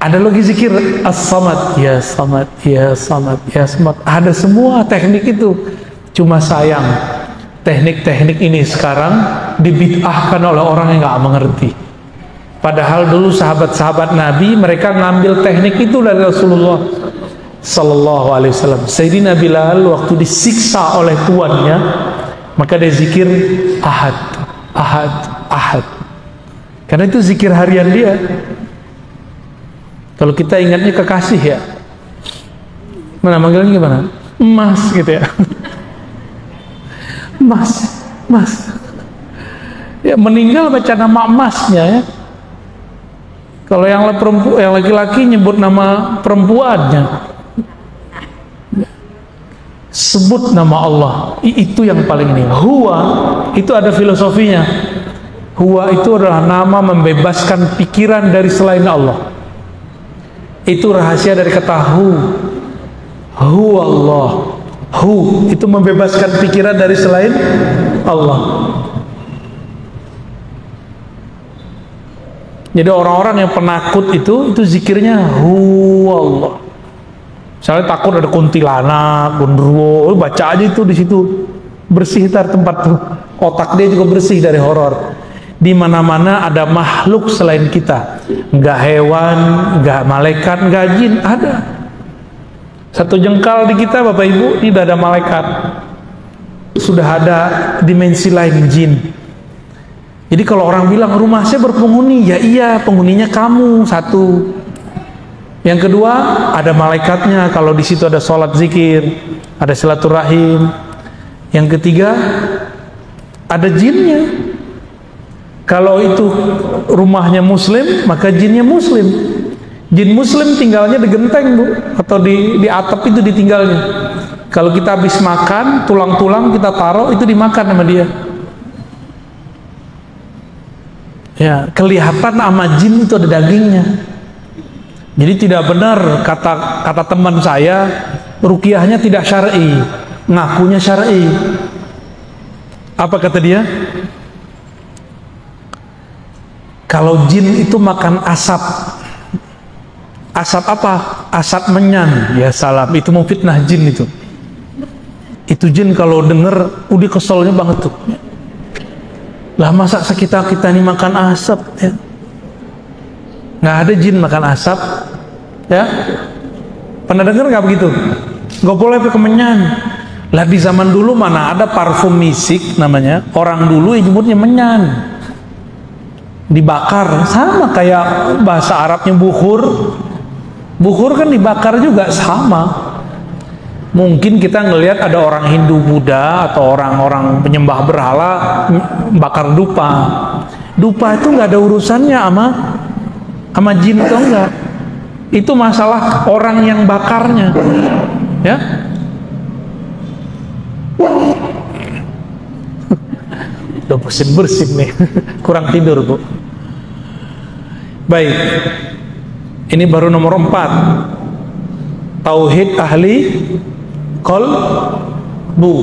Ada lagi zikir as-samad, ya samad, ya samad, ya samad. Ada semua teknik itu. Cuma sayang, teknik-teknik ini sekarang dibid'ahkan oleh orang yang nggak mengerti. Padahal dulu sahabat-sahabat Nabi mereka ngambil teknik itu dari Rasulullah Sallallahu Alaihi Wasallam. Sayyidina Bilal waktu disiksa oleh tuannya, maka dia zikir ahad. Karena itu zikir harian dia. Kalau kita ingatnya kekasih ya, mana manggilnya gimana? Mas gitu ya. Mas. Ya meninggal baca nama emasnya ya. Kalau yang laki-laki nyebut nama perempuannya, sebut nama Allah, itu yang paling ini. Huwa itu ada filosofinya. Huwa itu adalah nama membebaskan pikiran dari selain Allah. Itu rahasia dari kata hu. Huwa Allah. Hu itu membebaskan pikiran dari selain Allah. Jadi orang-orang yang penakut itu zikirnya huwa Allah. Misalnya takut ada kuntilanak, gondrowo, baca aja itu di situ. Bersih tar tempat tuh. Otak dia juga bersih dari horor. Di mana-mana ada makhluk selain kita. Enggak hewan, enggak malaikat, enggak jin, ada. Satu jengkal di kita Bapak Ibu, ini udah ada malaikat. Sudah ada dimensi lain, jin. Jadi kalau orang bilang rumah saya berpenghuni, ya iya, penghuninya kamu satu. Yang kedua, ada malaikatnya kalau di situ ada sholat zikir, ada silaturahim. Yang ketiga, ada jinnya. Kalau itu rumahnya muslim, maka jinnya muslim. Jin muslim tinggalnya di genteng, Bu, atau di atap itu ditinggalnya. Kalau kita habis makan, tulang-tulang kita taruh, itu dimakan sama dia. Ya, kelihatan sama jin itu ada dagingnya. Jadi tidak benar kata teman saya, ruqyahnya tidak syar'i, ngakunya syar'i. Apa kata dia? Kalau jin itu makan asap. Asap apa? Asap menyan. Ya salam, itu mau fitnah jin itu. Itu jin kalau denger, udah keselnya banget tuh. Lah masa kita ini makan asap ya? Nggak ada jin makan asap ya? Pernah dengar nggak begitu? Nggak boleh pakai menyan. Lah di zaman dulu mana ada parfum misik namanya, orang dulu nyebutnya menyan, dibakar, sama kayak bahasa Arabnya bukhur. Bukhur kan dibakar juga, sama. Mungkin kita ngelihat ada orang Hindu Buddha atau orang-orang penyembah berhala bakar dupa. Dupa itu nggak ada urusannya sama jin atau enggak. Itu masalah orang yang bakarnya. Ya. Udah bersin-bersin nih. Kurang tidur, Bu. Baik. Ini baru nomor 4. Tauhid ahli qalbu.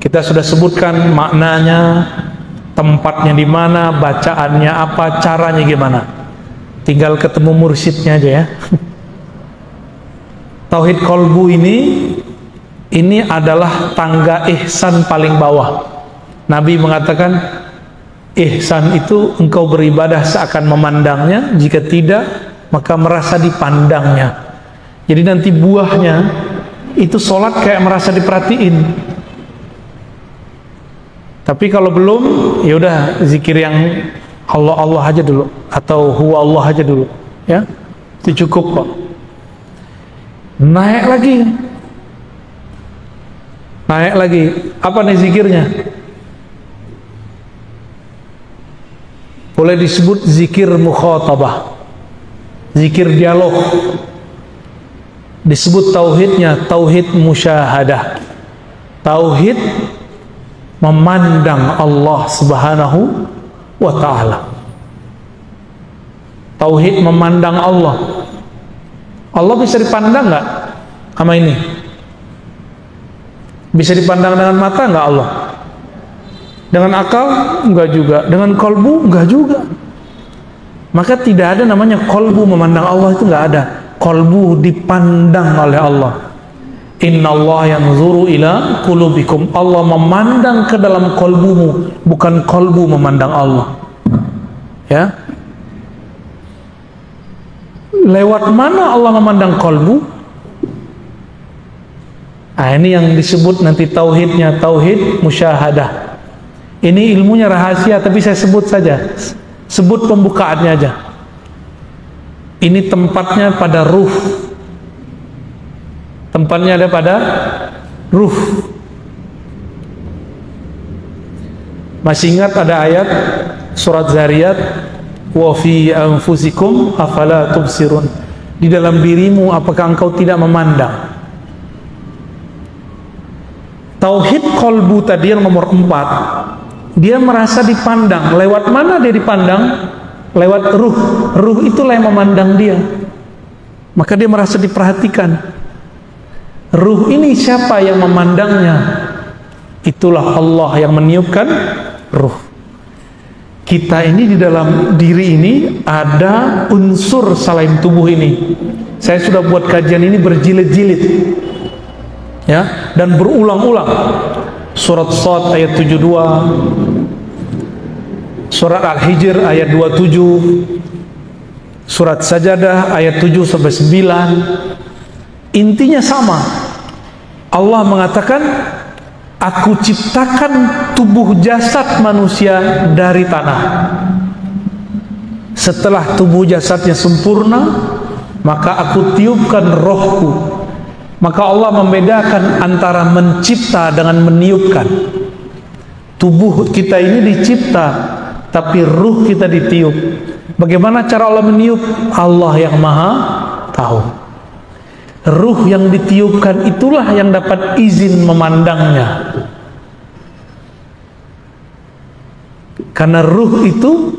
Kita sudah sebutkan maknanya, tempatnya di mana, bacaannya apa, caranya gimana. Tinggal ketemu mursyidnya aja ya. Tauhid qalbu ini adalah tangga ihsan paling bawah. Nabi mengatakan ihsan itu engkau beribadah seakan memandangnya, jika tidak maka merasa dipandangnya. Jadi nanti buahnya itu sholat kayak merasa diperhatiin. Tapi kalau belum, ya udah zikir yang Allah aja dulu, atau huwa Allah aja dulu, ya itu cukup kok. Naik lagi, apa nih zikirnya? Boleh disebut zikir mukhatabah, zikir dialog. Disebut tauhidnya tauhid musyahadah, tauhid memandang Allah subhanahu wa ta'ala. Tauhid memandang Allah. Allah bisa dipandang nggak sama ini? Bisa dipandang dengan mata nggak Allah? Dengan akal? Enggak juga. Dengan kolbu? Enggak juga. Maka tidak ada namanya kolbu memandang Allah, itu nggak ada. Kolbu dipandang oleh Allah. Innallaha yanzuru ila qulubikum. Allah memandang ke dalam kolbumu, bukan kolbu memandang Allah. Ya. Lewat mana Allah memandang kolbu? Nah, ini yang disebut nanti tauhidnya, tauhid musyahadah. Ini ilmunya rahasia, tapi saya sebut saja. Sebut pembukaannya aja. Ini tempatnya pada ruh. Tempatnya ada pada ruh. Masih ingat ada ayat surat Zariyat wa fi anfusikum afala tubsirun. Di dalam dirimu apakah engkau tidak memandang? Tauhid qalbu tadi yang nomor 4, dia merasa dipandang. Lewat mana dia dipandang? Lewat ruh. Ruh itulah yang memandang dia, maka dia merasa diperhatikan. Ruh ini siapa yang memandangnya? Itulah Allah yang meniupkan ruh. Kita ini di dalam diri ini ada unsur selain tubuh ini. Saya sudah buat kajian ini berjilid-jilid, ya, dan berulang-ulang. Surat Shad ayat 72, surat Al-Hijr ayat 27, surat Sajadah ayat 7 sampai 9. Intinya sama. Allah mengatakan, aku ciptakan tubuh jasad manusia dari tanah. Setelah tubuh jasadnya sempurna, maka aku tiupkan rohku. Maka Allah membedakan antara mencipta dengan meniupkan. Tubuh kita ini dicipta, tapi ruh kita ditiup. Bagaimana cara Allah meniup? Allah yang maha tahu. Ruh yang ditiupkan itulah yang dapat izin memandangnya. Karena ruh itu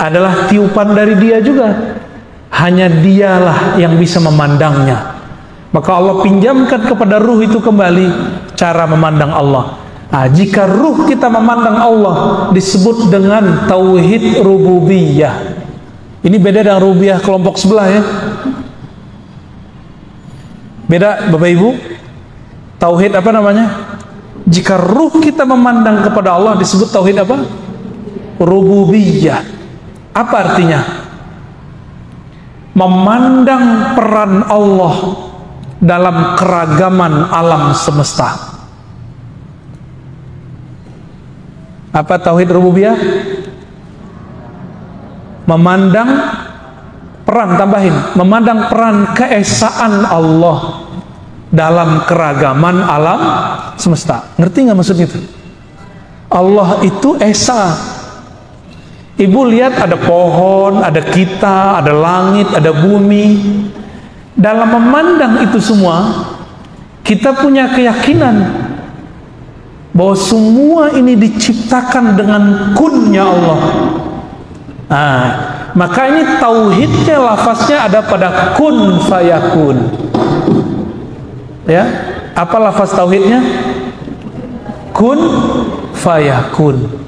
adalah tiupan dari dia juga. Hanya dialah yang bisa memandangnya. Maka Allah pinjamkan kepada ruh itu kembali cara memandang Allah. Nah, jika ruh kita memandang Allah, disebut dengan tauhid rububiyah. Ini beda dengan rububiyah kelompok sebelah, ya. Beda, Bapak Ibu. Tauhid apa namanya? Jika ruh kita memandang kepada Allah, disebut tauhid apa? Rububiyah. Apa artinya? Memandang peran Allah dalam keragaman alam semesta. Apa tauhid rububiyah? Memandang peran, tambahin, memandang peran keesaan Allah dalam keragaman alam semesta. Ngerti nggak maksud itu? Allah itu esa. Ibu lihat ada pohon, ada kita, ada langit, ada bumi. Dalam memandang itu semua, kita punya keyakinan bahwa semua ini diciptakan dengan kunnya Allah. Nah, maka ini tauhidnya, lafaznya ada pada kun fayakun. Ya, apa lafaz tauhidnya? Kun fayakun.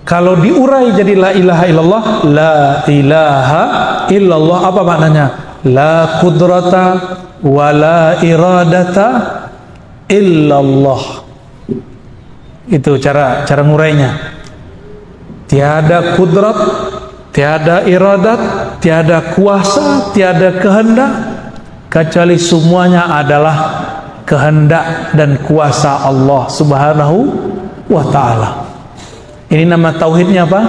Kalau diurai jadi la ilaha illallah, la ilaha illallah, apa maknanya? La qudrata wa la iradata illallah. Itu cara ngurainya. Tiada kudrat, tiada iradat, tiada kuasa, tiada kehendak, kecuali semuanya adalah kehendak dan kuasa Allah Subhanahu wa ta'ala. Ini nama tauhidnya apa?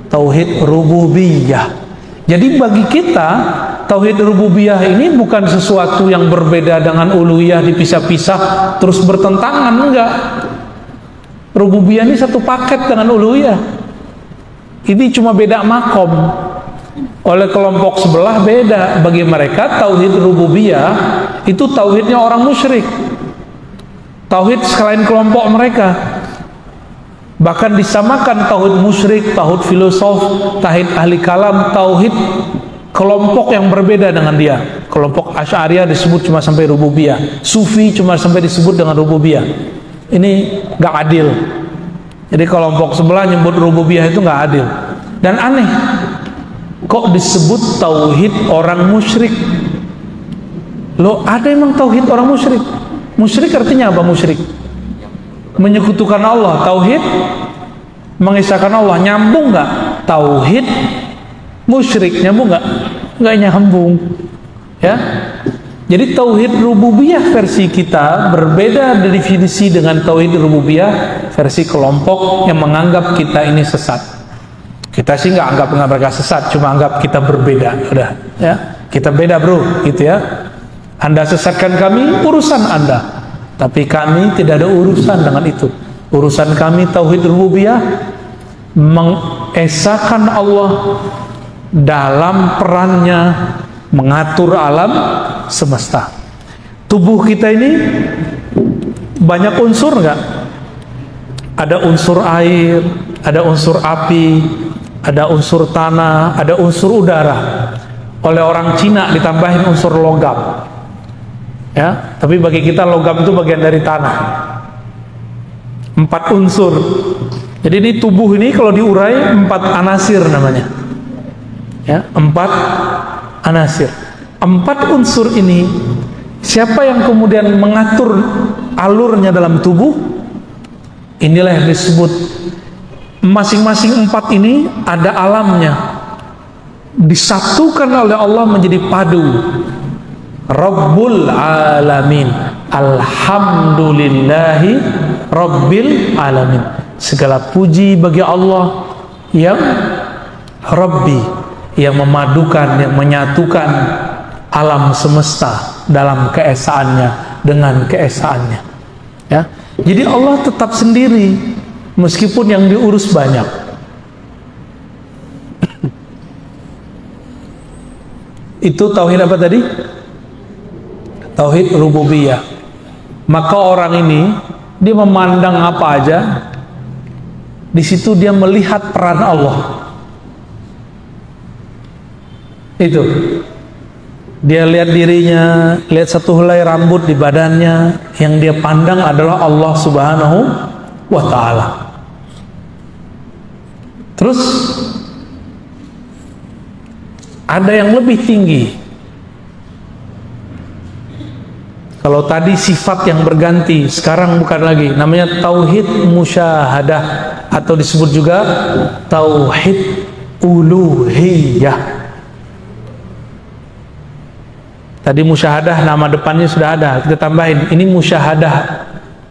Tauhid rububiyah. Jadi bagi kita, tauhid rububiyah ini bukan sesuatu yang berbeda dengan uluhiyah, dipisah-pisah terus bertentangan, enggak. Rububiyah ini satu paket dengan uluhiyah. Ini cuma beda makom. Oleh kelompok sebelah beda. Bagi mereka tauhid rububiyah itu tauhidnya orang musyrik. Tauhid selain kelompok mereka. Bahkan disamakan tauhid musyrik, tauhid filosof, tauhid ahli kalam, tauhid kelompok yang berbeda dengan dia. Kelompok Asy'ariyah disebut cuma sampai rububiyah, Sufi cuma sampai disebut dengan rububiyah. Ini gak adil. Jadi kelompok sebelah nyebut rububiyah itu gak adil. Dan aneh, kok disebut tauhid orang musyrik? Loh, ada emang tauhid orang musyrik? Musyrik artinya apa musyrik? Menyekutukan Allah. Tauhid mengisahkan Allah. Nyambung nggak? Tauhid musyrik nyambung nggak? Nggak nyambung, ya. Jadi tauhid rububiyah versi kita berbeda definisi dengan tauhid rububiyah versi kelompok yang menganggap kita ini sesat. Kita sih nggak anggap mereka sesat, cuma anggap kita berbeda. Udah, ya. Kita beda, bro, gitu ya. Anda sesatkan kami, urusan Anda. Tapi kami tidak ada urusan dengan itu. Urusan kami tauhid rububiyah, mengesahkan Allah dalam perannya mengatur alam semesta. Tubuh kita ini banyak unsur nggak? Ada unsur air, ada unsur api, ada unsur tanah, ada unsur udara. Oleh orang Cina ditambahin unsur logam. Ya, tapi bagi kita logam itu bagian dari tanah. 4 unsur. Jadi ini tubuh ini kalau diurai 4 anasir namanya. Ya, 4 anasir. 4 unsur ini, siapa yang kemudian mengatur alurnya dalam tubuh? Inilah yang disebut, masing-masing 4 ini ada alamnya, disatukan oleh Allah menjadi padu. Rabbul Alamin, Alhamdulillahi Rabbil Alamin. Segala puji bagi Allah yang Rabbi, yang memadukan, yang menyatukan alam semesta dalam keesaannya dengan keesaannya. Ya, jadi Allah tetap sendiri meskipun yang diurus banyak. Itu tauhid apa tadi? Tauhid rububiyah. Maka orang ini dia memandang apa aja, di situ dia melihat peran Allah. Itu dia lihat dirinya, lihat satu helai rambut di badannya, yang dia pandang adalah Allah Subhanahu wa ta'ala. Terus ada yang lebih tinggi. Kalau tadi sifat yang berganti, sekarang bukan lagi, namanya tauhid musyahadah, atau disebut juga tauhid uluhiyah. Tadi musyahadah nama depannya sudah ada, kita tambahin ini musyahadah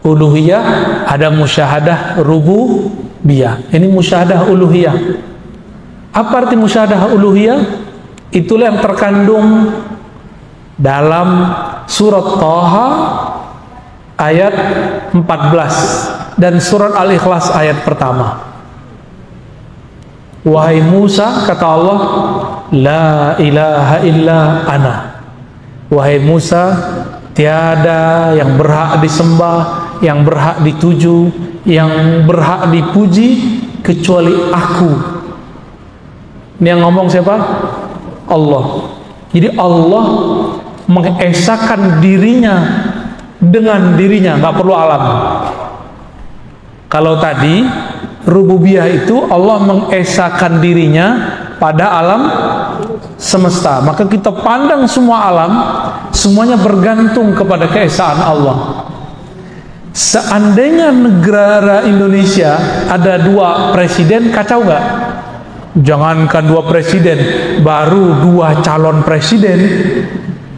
uluhiyah, ada musyahadah rububiyah. Ini musyahadah uluhiyah. Apa arti musyahadah uluhiyah? Itulah yang terkandung dalam surat Thaha ayat 14 dan surat Al-Ikhlas ayat pertama. Wahai Musa, kata Allah, la ilaha illa ana. Wahai Musa, tiada yang berhak disembah, yang berhak dituju, yang berhak dipuji kecuali aku. Ini yang ngomong siapa? Allah. Jadi Allah mengesahkan dirinya dengan dirinya, nggak perlu alam. Kalau tadi rububiyah itu Allah mengesahkan dirinya pada alam semesta, maka kita pandang semua alam, semuanya bergantung kepada keesaan Allah. Seandainya negara Indonesia ada 2 presiden, kacau nggak? Jangankan 2 presiden, baru 2 calon presiden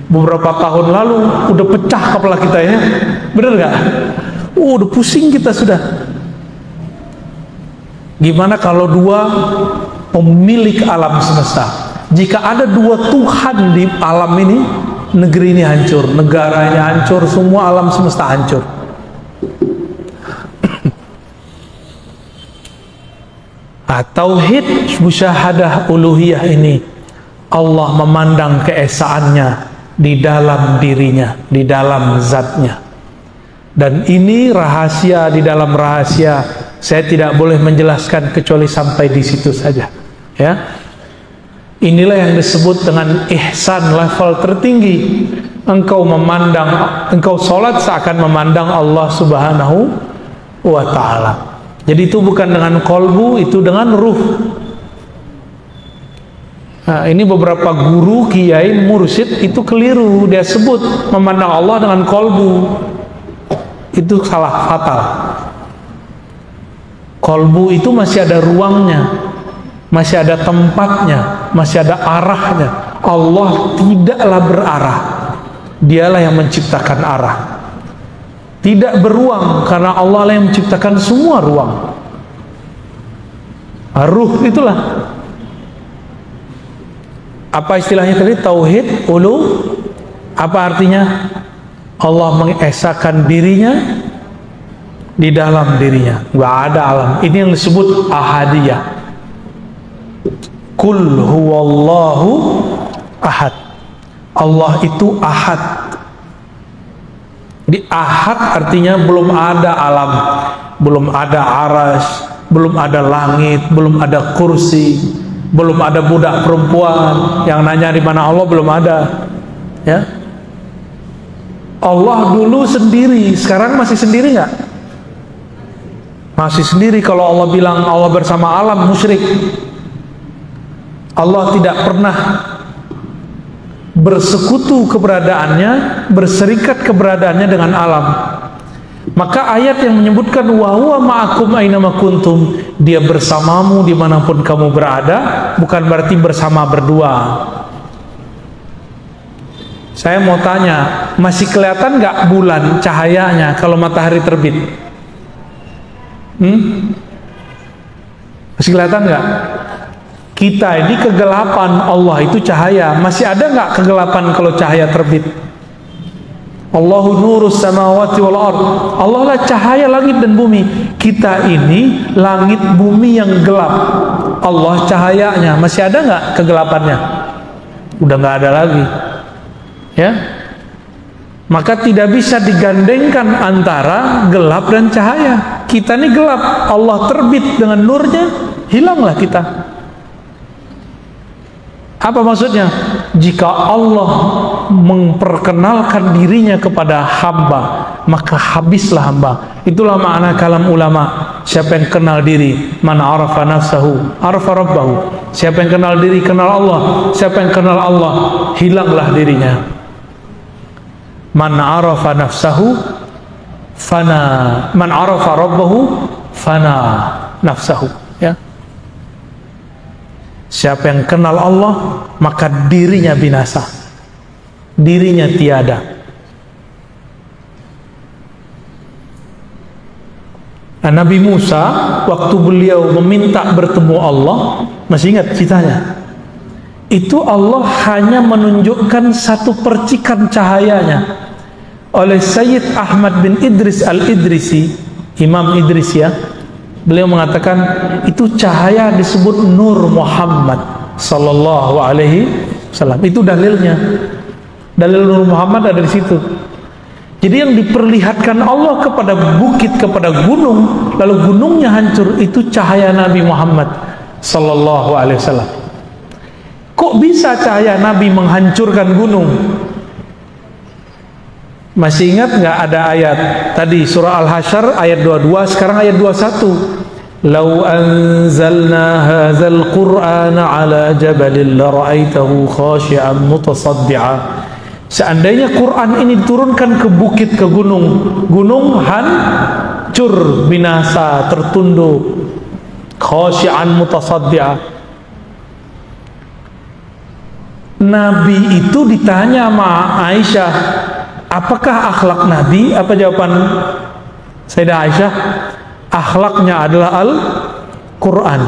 beberapa tahun lalu udah pecah kepala kita, ya, bener nggak? Udah pusing kita sudah. Gimana kalau 2 pemilik alam semesta? Jika ada 2 Tuhan di alam ini, negeri ini hancur, negaranya hancur, semua alam semesta hancur. Tauhid musyahadah uluhiyah ini, Allah memandang keesaannya di dalam dirinya, di dalam zatnya. Dan ini rahasia di dalam rahasia, saya tidak boleh menjelaskan kecuali sampai di situ saja, ya. Inilah yang disebut dengan ihsan, level tertinggi. Engkau memandang, engkau sholat seakan memandang Allah Subhanahu wa ta'ala. Jadi itu bukan dengan kolbu, itu dengan ruh. Nah, ini beberapa guru, kiai, mursyid itu keliru. Dia sebut memandang Allah dengan kolbu. Itu salah fatal. Kolbu itu masih ada ruangnya, masih ada tempatnya, masih ada arahnya. Allah tidaklah berarah. Dialah yang menciptakan arah. Tidak beruang, karena Allah lah yang menciptakan semua ruang. Ruh itulah. Apa istilahnya tadi? Tauhid ulu. Apa artinya? Allah mengesahkan dirinya di dalam dirinya, nggak ada alam. Ini yang disebut ahadiyah. Qul huwallahu ahad. Allah itu ahad. Di ahad artinya belum ada alam, belum ada aras, belum ada langit, belum ada kursi, belum ada budak perempuan yang nanya di mana Allah, belum ada. Ya, Allah dulu sendiri, sekarang masih sendiri nggak? Masih sendiri. Kalau Allah bilang Allah bersama alam, musyrik. Allah tidak pernah bersekutu keberadaannya, berserikat keberadaannya dengan alam. Maka ayat yang menyebutkan wa huwa ma'akum ainama kuntum, dia bersamamu dimanapun kamu berada, bukan berarti bersama berdua. Saya mau tanya, masih kelihatan nggak bulan cahayanya kalau matahari terbit? Masih kelihatan nggak? Kita ini kegelapan, Allah itu cahaya. Masih ada nggak kegelapan kalau cahaya terbit? Allahu nurus samawati wal ard. Allah lah cahaya langit dan bumi. Kita ini langit bumi yang gelap. Allah cahayanya. Masih ada nggak kegelapannya? Udah nggak ada lagi. Ya. Maka tidak bisa digandengkan antara gelap dan cahaya. Kita ini gelap, Allah terbit dengan nurnya, hilanglah kita. Apa maksudnya? Jika Allah memperkenalkan dirinya kepada hamba, maka habislah hamba. Itulah makna kalam ulama. Siapa yang kenal diri, man arafa nafsahu arafa rabbahu. Siapa yang kenal diri, kenal Allah. Siapa yang kenal Allah, hilanglah dirinya. Man arafa nafsahu fana, man arafa rabbahu fana nafsahu. Ya. Siapa yang kenal Allah, maka dirinya binasa, dirinya tiada. Nah, Nabi Musa waktu beliau meminta bertemu Allah, masih ingat ceritanya? Itu Allah hanya menunjukkan satu percikan cahayanya. Oleh Sayyid Ahmad bin Idris al-Idrisi, Imam Idris ya, beliau mengatakan itu cahaya disebut Nur Muhammad sallallahu alaihi wasallam. Itu dalilnya. Dalil Nur Muhammad ada di situ. Jadi yang diperlihatkan Allah kepada bukit, kepada gunung, lalu gunungnya hancur, itu cahaya Nabi Muhammad sallallahu alaihi wasallam. Kok bisa cahaya Nabi menghancurkan gunung? Masih ingat nggak ada ayat tadi surah Al-Hasyr ayat 22, sekarang ayat 21. Lau anzalna hadzal qur'ana ala jabalin la ra'aitahu khashi'an mutasaddi'a. Seandainya Quran ini diturunkan ke bukit, ke gunung, gunung hancur, binasa, tertunduk, khashi'an mutasaddi'a. Nabi itu ditanya sama Aisyah, apakah akhlak Nabi? Apa jawaban Sayyidah Aisyah? Akhlaknya adalah Al-Quran.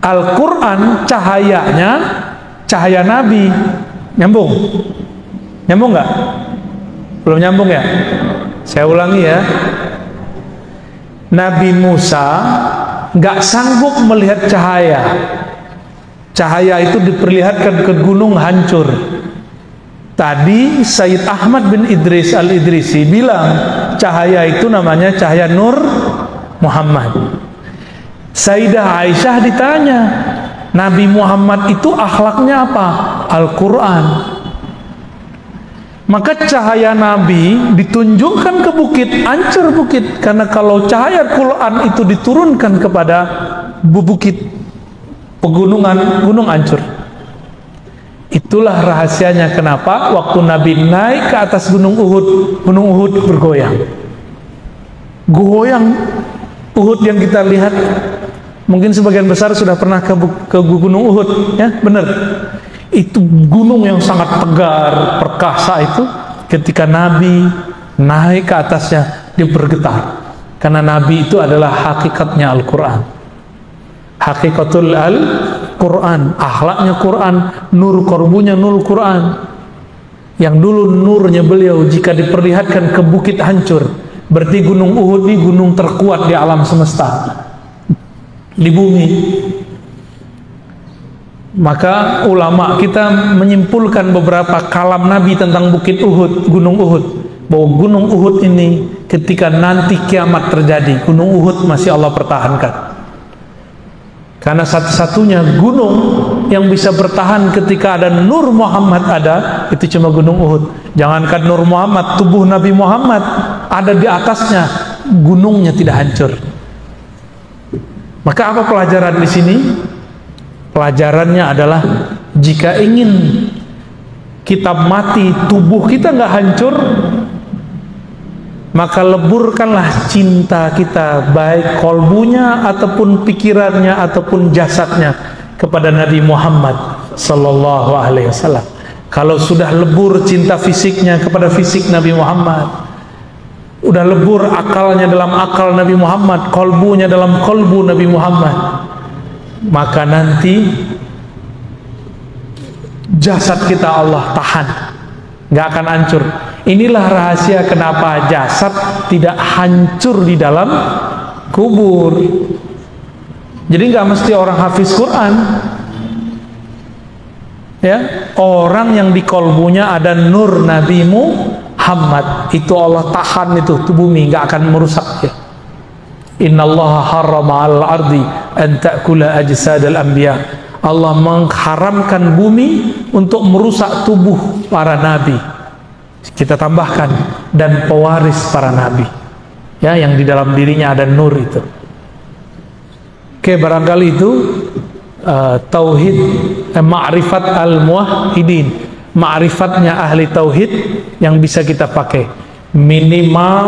Al-Quran cahayanya cahaya Nabi. Nyambung? Nyambung nggak? Belum nyambung ya? Saya ulangi ya. Nabi Musa nggak sanggup melihat cahaya. Cahaya itu diperlihatkan ke gunung hancur. Tadi Sayyid Ahmad bin Idris al-Idrisi bilang cahaya itu namanya cahaya Nur Muhammad. Sayyidah Aisyah ditanya, Nabi Muhammad itu akhlaknya apa? Al-Quran. Maka cahaya Nabi ditunjukkan ke bukit, hancur bukit. Karena kalau cahaya Al-Quran itu diturunkan kepada bukit, pegunungan, gunung hancur. Itulah rahasianya kenapa waktu Nabi naik ke atas gunung Uhud bergoyang. Goyang Uhud yang kita lihat, mungkin sebagian besar sudah pernah ke gunung Uhud, ya benar. Itu gunung yang sangat tegar, perkasa itu, ketika Nabi naik ke atasnya dia bergetar. Karena Nabi itu adalah hakikatnya Al-Quran. Hakikatul Al-Quran, akhlaknya Quran, nur korbunya nur Quran. Yang dulu nurnya beliau jika diperlihatkan ke bukit hancur, Berarti gunung Uhud ini gunung terkuat di alam semesta, di bumi. Maka ulama kita menyimpulkan beberapa kalam Nabi tentang bukit Uhud, gunung Uhud, bahwa gunung Uhud ini ketika nanti kiamat terjadi, gunung Uhud masih Allah pertahankan. Karena satu-satunya gunung yang bisa bertahan ketika ada Nur Muhammad ada, itu cuma gunung Uhud. Jangankan Nur Muhammad, tubuh Nabi Muhammad ada di atasnya, gunungnya tidak hancur. Maka apa pelajaran di sini? Pelajarannya adalah jika ingin kita mati, tubuh kita nggak hancur, maka leburkanlah cinta kita, baik kolbunya ataupun pikirannya ataupun jasadnya kepada Nabi Muhammad sallallahu alaihi wasallam. Kalau sudah lebur cinta fisiknya kepada fisik Nabi Muhammad, udah lebur akalnya dalam akal Nabi Muhammad, kolbunya dalam kolbu Nabi Muhammad, maka nanti jasad kita Allah tahan, nggak akan hancur. Inilah rahasia kenapa jasad tidak hancur di dalam kubur. Jadi nggak mesti orang hafiz Quran, ya, orang yang di kolbunya ada nur Nabi Muhammad, itu Allah tahan itu bumi, nggak akan merusak ya. Innallaha harrama 'alal ardi an ta'kula ajsadal anbiya. Allah mengharamkan bumi untuk merusak tubuh para nabi. Kita tambahkan dan pewaris para nabi, ya, yang di dalam dirinya ada nur itu. Oke, barangkali itu tauhid, ma'rifat al-muwahhidin, ma'rifatnya ahli tauhid yang bisa kita pakai minimal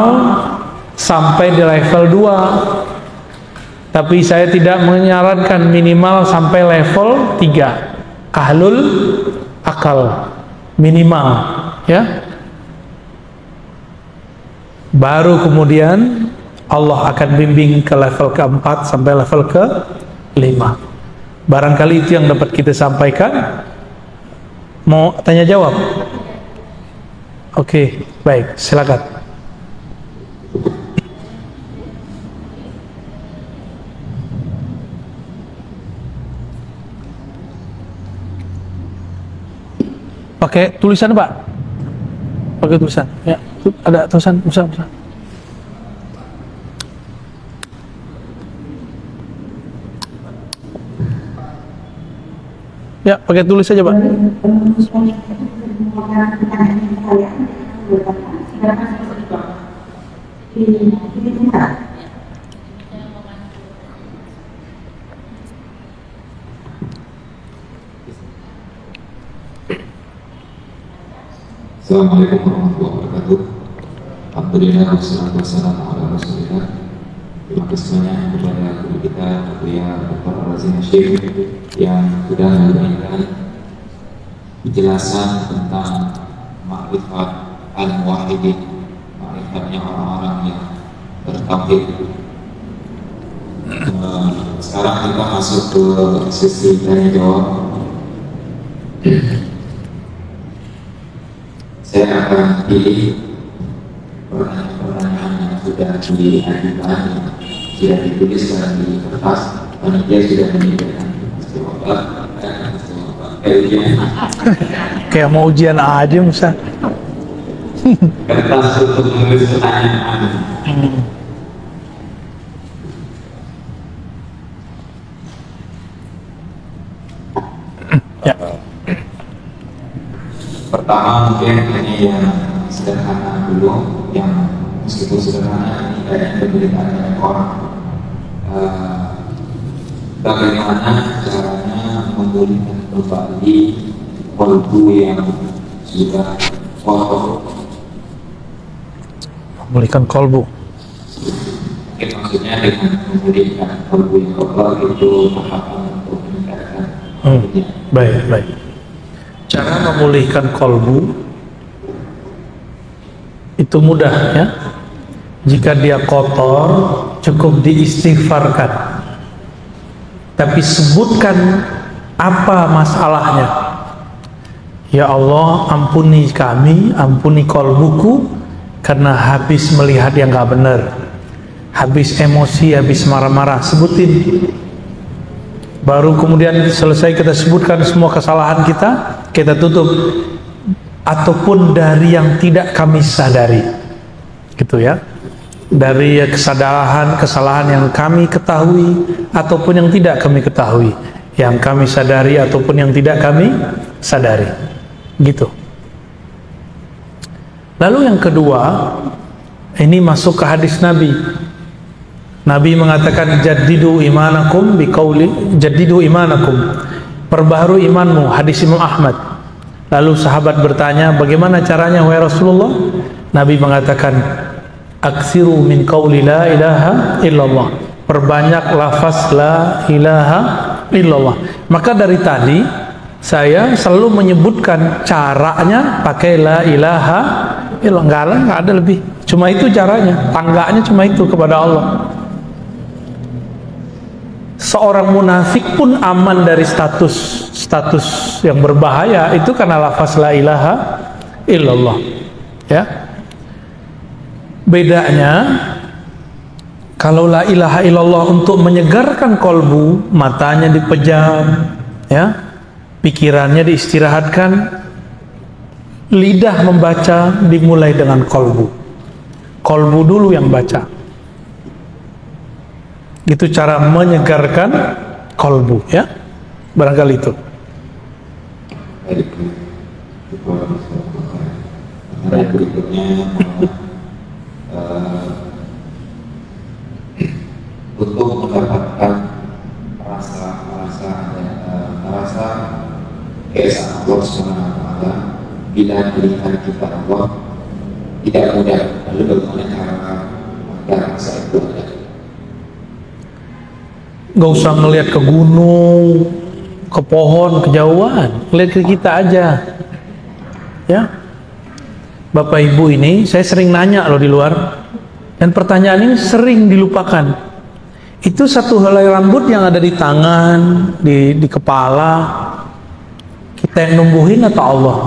sampai di level 2, tapi saya tidak menyarankan minimal sampai level 3, ahlul akal minimal, ya. Baru kemudian Allah akan bimbing ke level ke-4 sampai level ke-5. Barangkali itu yang dapat kita sampaikan. Mau tanya jawab? Oke, baik, silakan. Pakai tulisan, Pak? Pakai tulisan. Ya, ada tulisan, bisa. Ya, pakai tulis saja, Pak. Assalamualaikum warahmatullahi wabarakatuh. Alhamdulillah wassalatu wassalamu ala Rasulillah. Terima kasih banyak kepada guru kita Buya Dr. Razin Syekh yang sudah memberikan penjelasan tentang ma'rifat al-muwahhidin, ma'rifatnya orang-orang yang bertauhid. Sekarang kita masuk ke sesi tanya jawab. Saya akan pilih pertanyaan-pertanyaan yang sudah diajukan, sudah dituliskan di kertas. Panitia sudah menyediakan jawaban. Kayak mau ujian aja, Musa. Kertas untuk menulis pertanyaan. Ya. Pertama mungkin ini yang sederhana dulu, yang meskipun sederhana ini kayaknya diberikan oleh orang. Bagaimana caranya memulihkan kembali kolbu yang sudah kotor? Memulihkan kolbu. Mungkin maksudnya dengan memulihkan kolbu yang kotor itu tahapan untuk meningkatkan kolbunya. Baik. Cara memulihkan kolbu itu mudah, ya. Jika dia kotor, cukup diistighfarkan. Tapi sebutkan apa masalahnya. Ya Allah, ampuni kami, ampuni kolbuku karena habis melihat yang gak benar, habis emosi, habis marah-marah, sebutin. Baru kemudian selesai kita sebutkan semua kesalahan kita tutup. Ataupun dari yang tidak kami sadari, gitu ya, dari kesalahan yang kami ketahui ataupun yang tidak kami ketahui, yang kami sadari ataupun yang tidak kami sadari, gitu. Lalu yang kedua, ini masuk ke hadis Nabi. Nabi mengatakan jaddidu imanakum biqauli jaddidu imanakum, perbaharui imanmu, hadis Imam Ahmad. Lalu sahabat bertanya, bagaimana caranya wahai Rasulullah? Nabi mengatakan, aksiru min qauli la ilaha illallah, perbanyak lafaz la ilaha illallah. Maka dari tadi saya selalu menyebutkan caranya pakai la ilaha illallah, nggak ada lebih, cuma itu caranya, tangganya cuma itu kepada Allah. Seorang munafik pun aman dari status yang berbahaya itu karena lafaz la ilaha illallah, ya. Bedanya kalau la ilaha illallah untuk menyegarkan kolbu, matanya dipejam, ya, pikirannya diistirahatkan, lidah membaca dimulai dengan kolbu dulu yang baca. Itu cara menyegarkan kolbu, ya, barangkali itu. Berikutnya untuk mendapatkan rasa keesaan Allah SWT bila melihat kita Allah tidak mudah, lalu bagaimana cara agar rasa itu ada? Gak usah ngelihat ke gunung, ke pohon, kejauhan, lihat ke kita aja, ya. Bapak Ibu ini saya sering nanya loh di luar, dan pertanyaan ini sering dilupakan. Itu satu helai rambut yang ada di tangan, di kepala, kita yang numbuhin atau Allah?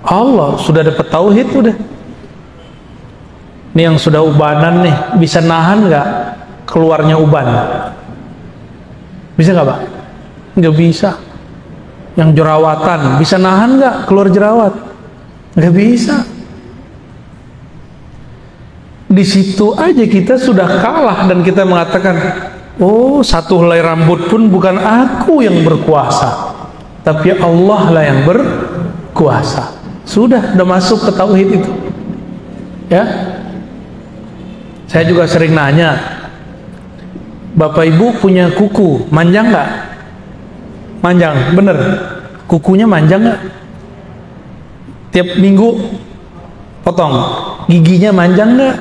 Allah. Sudah dapat tauhid udah. Ini yang sudah ubanan nih, bisa nahan nggak keluarnya uban? Bisa nggak Pak? Nggak bisa. Yang jerawatan, bisa nahan nggak keluar jerawat? Nggak bisa. Di situ aja kita sudah kalah dan kita mengatakan, oh, satu helai rambut pun bukan aku yang berkuasa, tapi Allah lah yang berkuasa. Sudah masuk ke tauhid itu, ya. Saya juga sering nanya, Bapak Ibu punya kuku, manjang nggak? Manjang, bener. Kukunya manjang nggak? Tiap minggu potong. Giginya manjang nggak?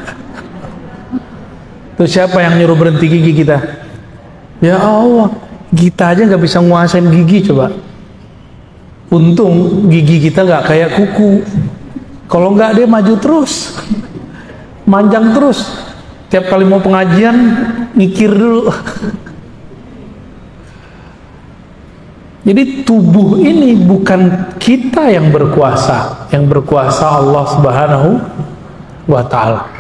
Tuh siapa yang nyuruh berhenti gigi kita? Ya Allah, kita aja nggak bisa nguasain gigi, coba. Untung gigi kita nggak kayak kuku. Kalau nggak dia maju terus, manjang terus. Tiap kali mau pengajian mikir dulu. Jadi tubuh ini bukan kita yang berkuasa, yang berkuasa Allah Subhanahu wa Ta'ala.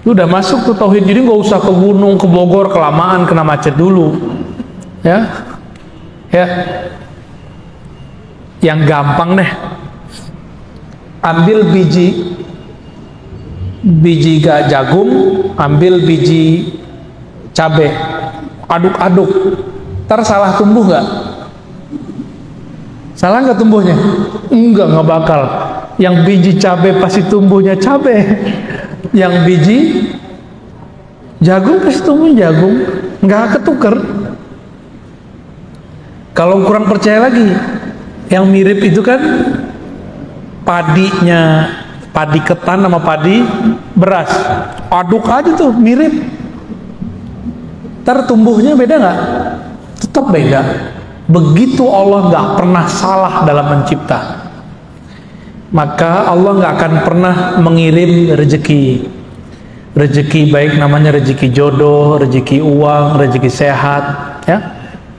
Udah masuk ke tauhid, jadi nggak usah ke gunung, ke Bogor, kelamaan kena macet dulu, ya. Yang gampang deh, ambil biji jagung, ambil biji cabai, aduk-aduk, ntar salah tumbuh nggak? Salah nggak tumbuhnya? Nggak bakal. Yang biji cabai pasti tumbuhnya cabai, yang biji jagung pasti tumbuh jagung, nggak ketuker. Kalau kurang percaya lagi, yang mirip itu kan padinya, padi ketan sama padi beras, aduk aja tuh mirip, ntar tumbuhnya beda nggak? Tetap beda. Begitu Allah nggak pernah salah dalam mencipta, maka Allah nggak akan pernah mengirim rezeki baik namanya rezeki jodoh, rezeki uang, rezeki sehat, ya.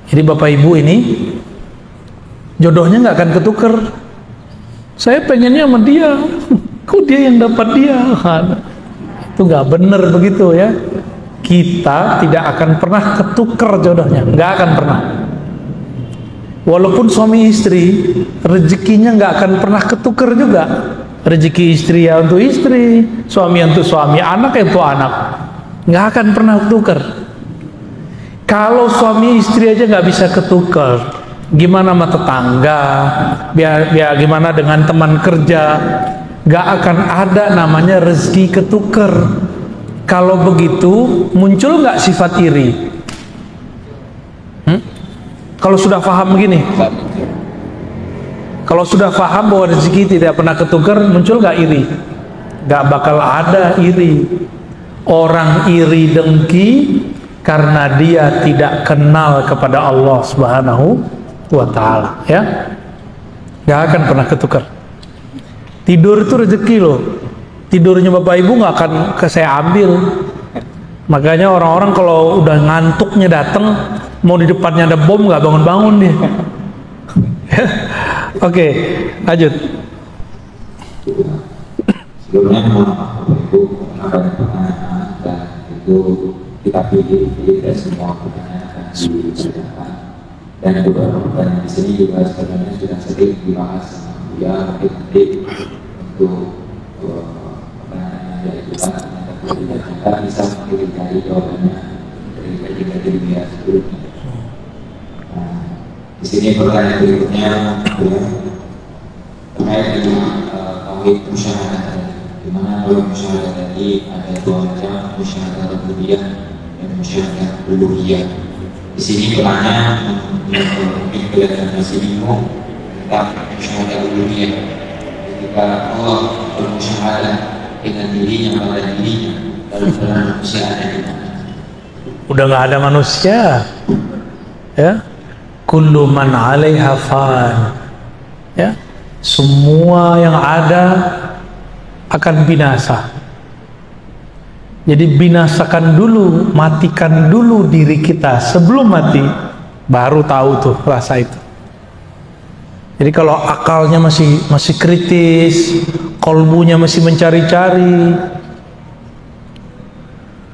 Jadi Bapak Ibu ini jodohnya nggak akan ketuker. Saya pengennya sama dia, Kok dia yang dapat dia? Itu nggak bener begitu ya. Kita tidak akan pernah ketukar jodohnya, nggak akan pernah. Walaupun suami istri, rezekinya nggak akan pernah ketukar juga. Rezeki istri ya untuk istri, suami untuk suami, anak ya untuk anak, nggak akan pernah ketukar. Kalau suami istri aja nggak bisa ketukar, gimana sama tetangga, biar gimana dengan teman kerja, nggak akan ada namanya rezeki ketukar. Kalau begitu muncul nggak sifat iri? Kalau sudah paham begini, kalau sudah paham bahwa rezeki tidak pernah ketukar, muncul nggak iri? Nggak bakal ada iri. Orang iri dengki karena dia tidak kenal kepada Allah Subhanahu wa Ta'ala, ya. Nggak akan pernah ketukar. Tidur itu rezeki loh. Tidurnya bapak ibu nggak akan saya ambil. Makanya orang-orang kalau udah ngantuknya datang, mau di depannya ada bom nggak bangun-bangun dia. Oke, lanjut. Sebelumnya mohon maaf bapak ibu karena banyak pertanyaan dan itu kita pilih dari semua pertanyaan yang dibacakan. Dan beberapa pertanyaan di sini juga sebenarnya sudah sering dibahas sama Buya, tapi nanti untuk yaitu kita bisa mencari jawabannya dari Buya sebelumnya. Nah, di sini pertanyaan berikutnya terkait dengan tauhid musyahadah, di mana dalam musyahadah tadi ada dua macam, musyahadah rububiyah dan musyahadah uluhiyah. Di sini bertanya mungkin kelihatan masih bingung tentang musyahadah uluhiyah. Ketika Allah bermusyahadah dengan dirinya pada dirinya, lalu manusia ada di mana? Udah nggak ada manusia, ya. Kullu man 'alaiha fan, ya. Semua yang ada akan binasa. Jadi binasakan dulu, matikan dulu diri kita sebelum mati, baru tahu tuh rasa itu. Jadi kalau akalnya masih kritis, kolbunya masih mencari-cari,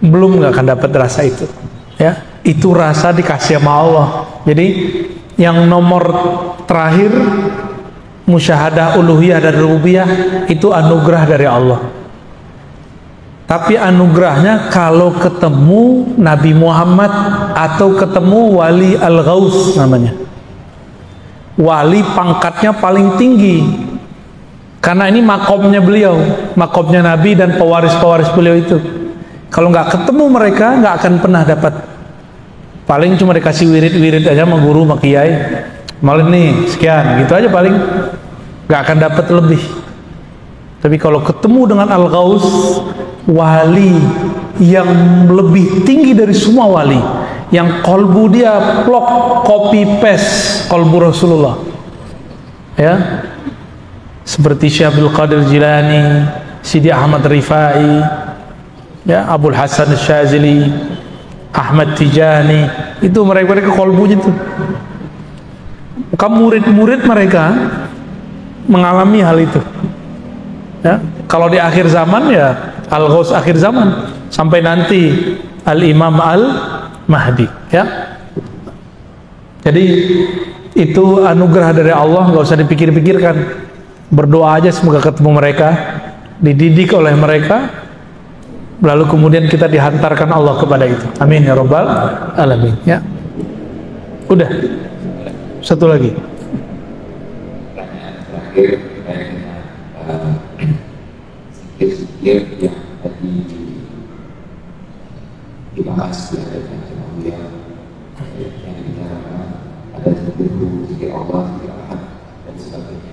belum nggak akan dapat rasa itu, ya. Itu rasa dikasih sama Allah. Jadi yang nomor terakhir musyahadah uluhiyah dan rububiyah itu anugerah dari Allah. Tapi anugerahnya kalau ketemu Nabi Muhammad atau ketemu wali al-ghaus namanya. Wali pangkatnya paling tinggi. Karena ini makomnya beliau, makomnya Nabi dan pewaris-pewaris beliau itu. Kalau nggak ketemu mereka, nggak akan pernah dapat. Paling cuma dikasih wirid-wirid aja sama guru, sama kiai. Malah nih, sekian, gitu aja paling. Nggak akan dapat lebih. Tapi kalau ketemu dengan Al-Ghaus, wali yang lebih tinggi dari semua wali, yang kolbu dia plok, copy paste kolbu Rasulullah, ya. Seperti Syekh Abdul Qadir Jilani, Sidi Ahmad Rifai, ya, Abul Hasan Syazili, Ahmad Tijani, itu mereka kolbunya itu. Murid-murid mereka mengalami hal itu, ya. Kalau di akhir zaman ya Al-Ghaus akhir zaman, sampai nanti Al-Imam Al-Mahdi, ya. Jadi itu anugerah dari Allah, nggak usah dipikir-pikirkan. Berdoa aja semoga ketemu mereka, dididik oleh mereka, lalu kemudian kita dihantarkan Allah kepada itu. Amin ya rabbal alamin, ya. Udah. Satu lagi. Pertanyaan terakhir terkait dengan zikir-zikir yang tadi dibahas dengan Buya, yang dibicarakan ada zikir Allah, zikir Ahad dan sebagainya.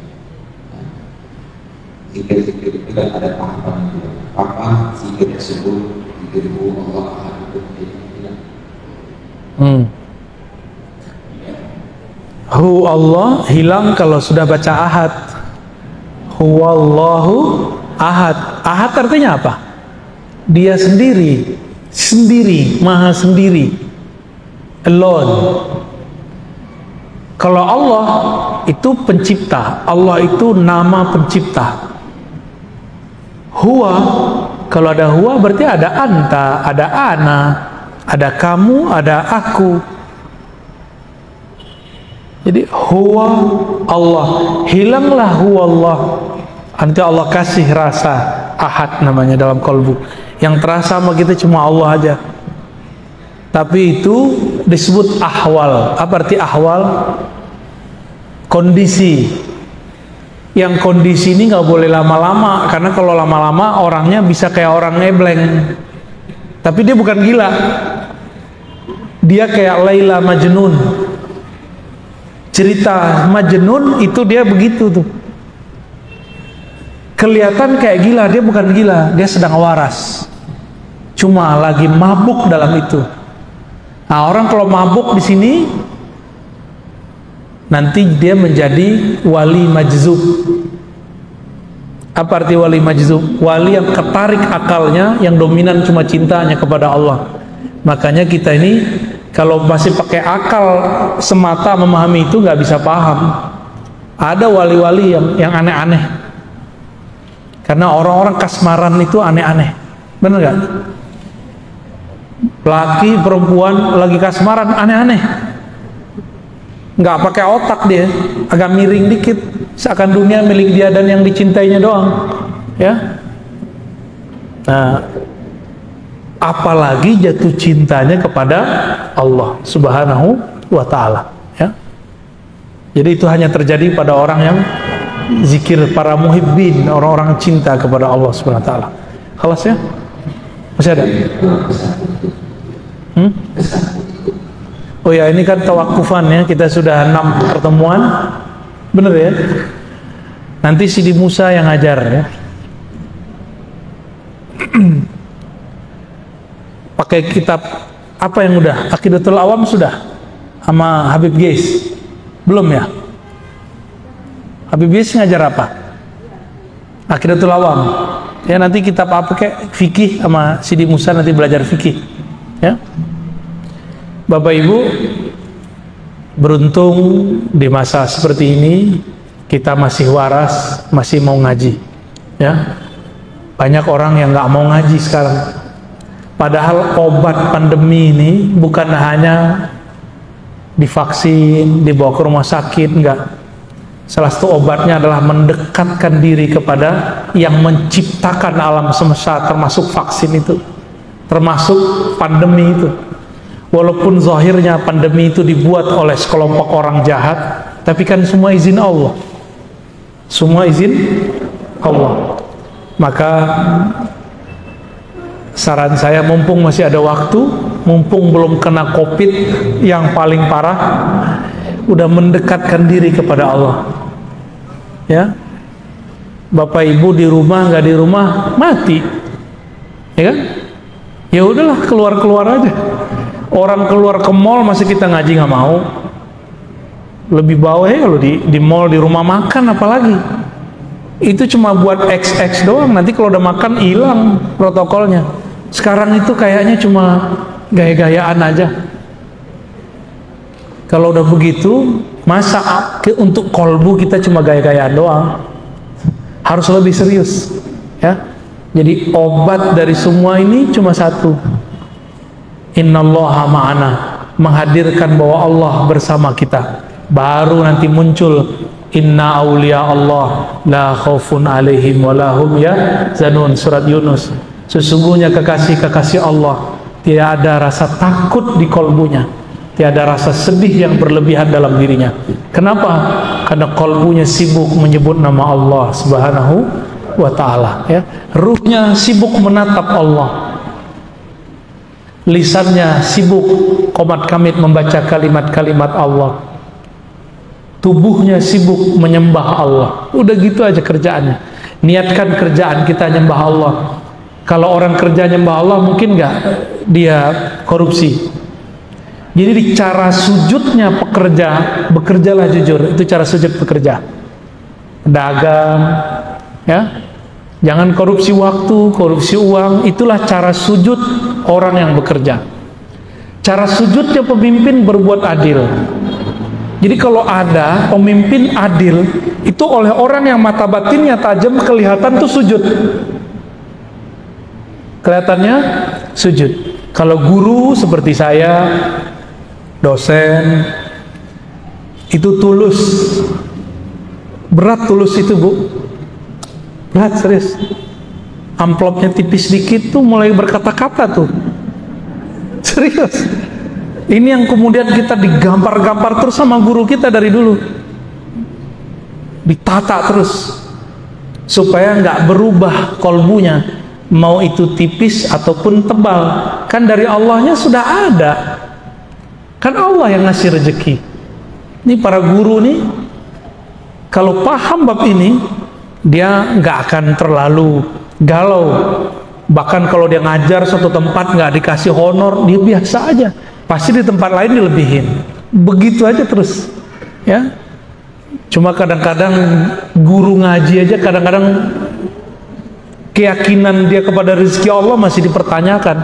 Zikir-zikir itu kan ada tahapan. Apa zikir tersebut, zikir Allah Ahad itu tidak? Hu Allah hilang kalau sudah baca ahad. Huwallahu ahad. Ahad artinya apa? Dia sendiri, maha sendiri, alone. Kalau Allah itu pencipta, Allah itu nama pencipta. Huwa, kalau ada huwa berarti ada anta, ada ana, ada kamu, ada aku. Jadi huwa Allah, hilanglah huwa Allah. Nanti Allah kasih rasa ahad namanya dalam kalbu. Yang terasa sama kita cuma Allah aja. Tapi itu disebut ahwal. Apa arti ahwal? Kondisi. Yang kondisi ini nggak boleh lama-lama, karena kalau lama-lama orangnya bisa kayak orang ngebleng. Tapi dia bukan gila. Dia kayak Laila Majnun. Cerita Majnun itu dia begitu tuh. Kelihatan kayak gila, dia bukan gila, dia sedang waras. Cuma lagi mabuk dalam itu. Nah, orang kalau mabuk di sini nanti dia menjadi wali majzub. Apa arti wali majzub? Wali yang ketarik akalnya, yang dominan cuma cintanya kepada Allah. Makanya kita ini kalau masih pakai akal semata memahami itu nggak bisa paham. Ada wali-wali yang aneh-aneh. Karena orang-orang kasmaran itu aneh-aneh. Bener nggak? Laki perempuan lagi kasmaran aneh-aneh. Nggak pakai otak dia, agak miring dikit, seakan dunia milik dia dan yang dicintainya doang, ya. Nah, apalagi jatuh cintanya kepada Allah Subhanahu wa Ta'ala, ya. Jadi itu hanya terjadi pada orang yang zikir, para muhibbin, orang-orang cinta kepada Allah Subhanahu wa Ta'ala. Khalas ya? Masih ada? Oh ya, ini kan tawakufan ya, kita sudah 6 pertemuan, bener ya? Nanti Sidi Musa yang ngajar ya. Pakai kitab apa yang udah? Aqidatul Awam sudah? Sama Habib Geis? Belum ya? Habib Geis ngajar apa? Aqidatul Awam. Ya, nanti kitab apa kayak fikih sama Sidi Musa nanti belajar fikih. Ya. Bapak Ibu, beruntung di masa seperti ini kita masih waras, masih mau ngaji, ya. Banyak orang yang nggak mau ngaji sekarang. Padahal obat pandemi ini bukan hanya divaksin, dibawa ke rumah sakit, enggak. Salah satu obatnya adalah mendekatkan diri kepada yang menciptakan alam semesta, termasuk vaksin itu, termasuk pandemi itu. Walaupun zahirnya pandemi itu dibuat oleh sekelompok orang jahat, tapi kan semua izin Allah. Semua izin Allah. Maka saran saya, mumpung masih ada waktu, mumpung belum kena COVID yang paling parah, udah mendekatkan diri kepada Allah. Ya. Bapak Ibu di rumah, nggak di rumah, mati. Ya kan? Ya udahlah, keluar-keluar aja. Orang keluar ke mall masih kita ngaji nggak mau. Lebih bawah ya kalau di mall, di rumah makan apalagi. Itu cuma buat XX doang. Nanti kalau udah makan hilang protokolnya. Sekarang itu kayaknya cuma gaya-gayaan aja. Kalau udah begitu, masa untuk kolbu kita cuma gaya-gayaan doang. Harus lebih serius, ya. Jadi obat dari semua ini cuma satu. Innallaha ma'ana, menghadirkan bahwa Allah bersama kita. Baru nanti muncul inna awliya Allah la khaufun alaihim walahum yahzanun, surat Yunus. Sesungguhnya kekasih-kekasih Allah tidak ada rasa takut di kolbunya, tidak ada rasa sedih yang berlebihan dalam dirinya. Kenapa? Karena kolbunya sibuk menyebut nama Allah Subhanahu wa Ta'ala, ya. Ruhnya sibuk menatap Allah, lisannya sibuk qomat kamit membaca kalimat-kalimat Allah, tubuhnya sibuk menyembah Allah. Udah gitu aja kerjaannya. Niatkan kerjaan kita nyembah Allah. Kalau orang kerja nyembah Allah, mungkin nggak dia korupsi. Jadi di cara sujudnya pekerja, bekerjalah jujur. Itu cara sujud pekerja. Dagang, ya. Jangan korupsi waktu, korupsi uang. Itulah cara sujud orang yang bekerja. Cara sujudnya pemimpin berbuat adil. Jadi kalau ada pemimpin adil, itu oleh orang yang mata batinnya tajam kelihatan tuh sujud. kelihatannya sujud. Kalau guru seperti saya, dosen, itu tulus. Berat tulus itu, Bu. Berat, serius. Amplopnya tipis dikit tuh mulai berkata-kata tuh. Serius. Ini yang kemudian kita digampar-gampar terus sama guru kita dari dulu. Ditata terus. Supaya nggak berubah kolbunya. Mau itu tipis ataupun tebal. Kan dari Allahnya sudah ada. Kan Allah yang ngasih rezeki. Ini para guru nih, kalau paham bab ini, dia nggak akan terlalu galau. Bahkan kalau dia ngajar suatu tempat nggak dikasih honor, dia biasa aja. Pasti di tempat lain dilebihin. Begitu aja terus, ya. Cuma kadang-kadang guru ngaji aja kadang-kadang keyakinan dia kepada rezeki Allah masih dipertanyakan.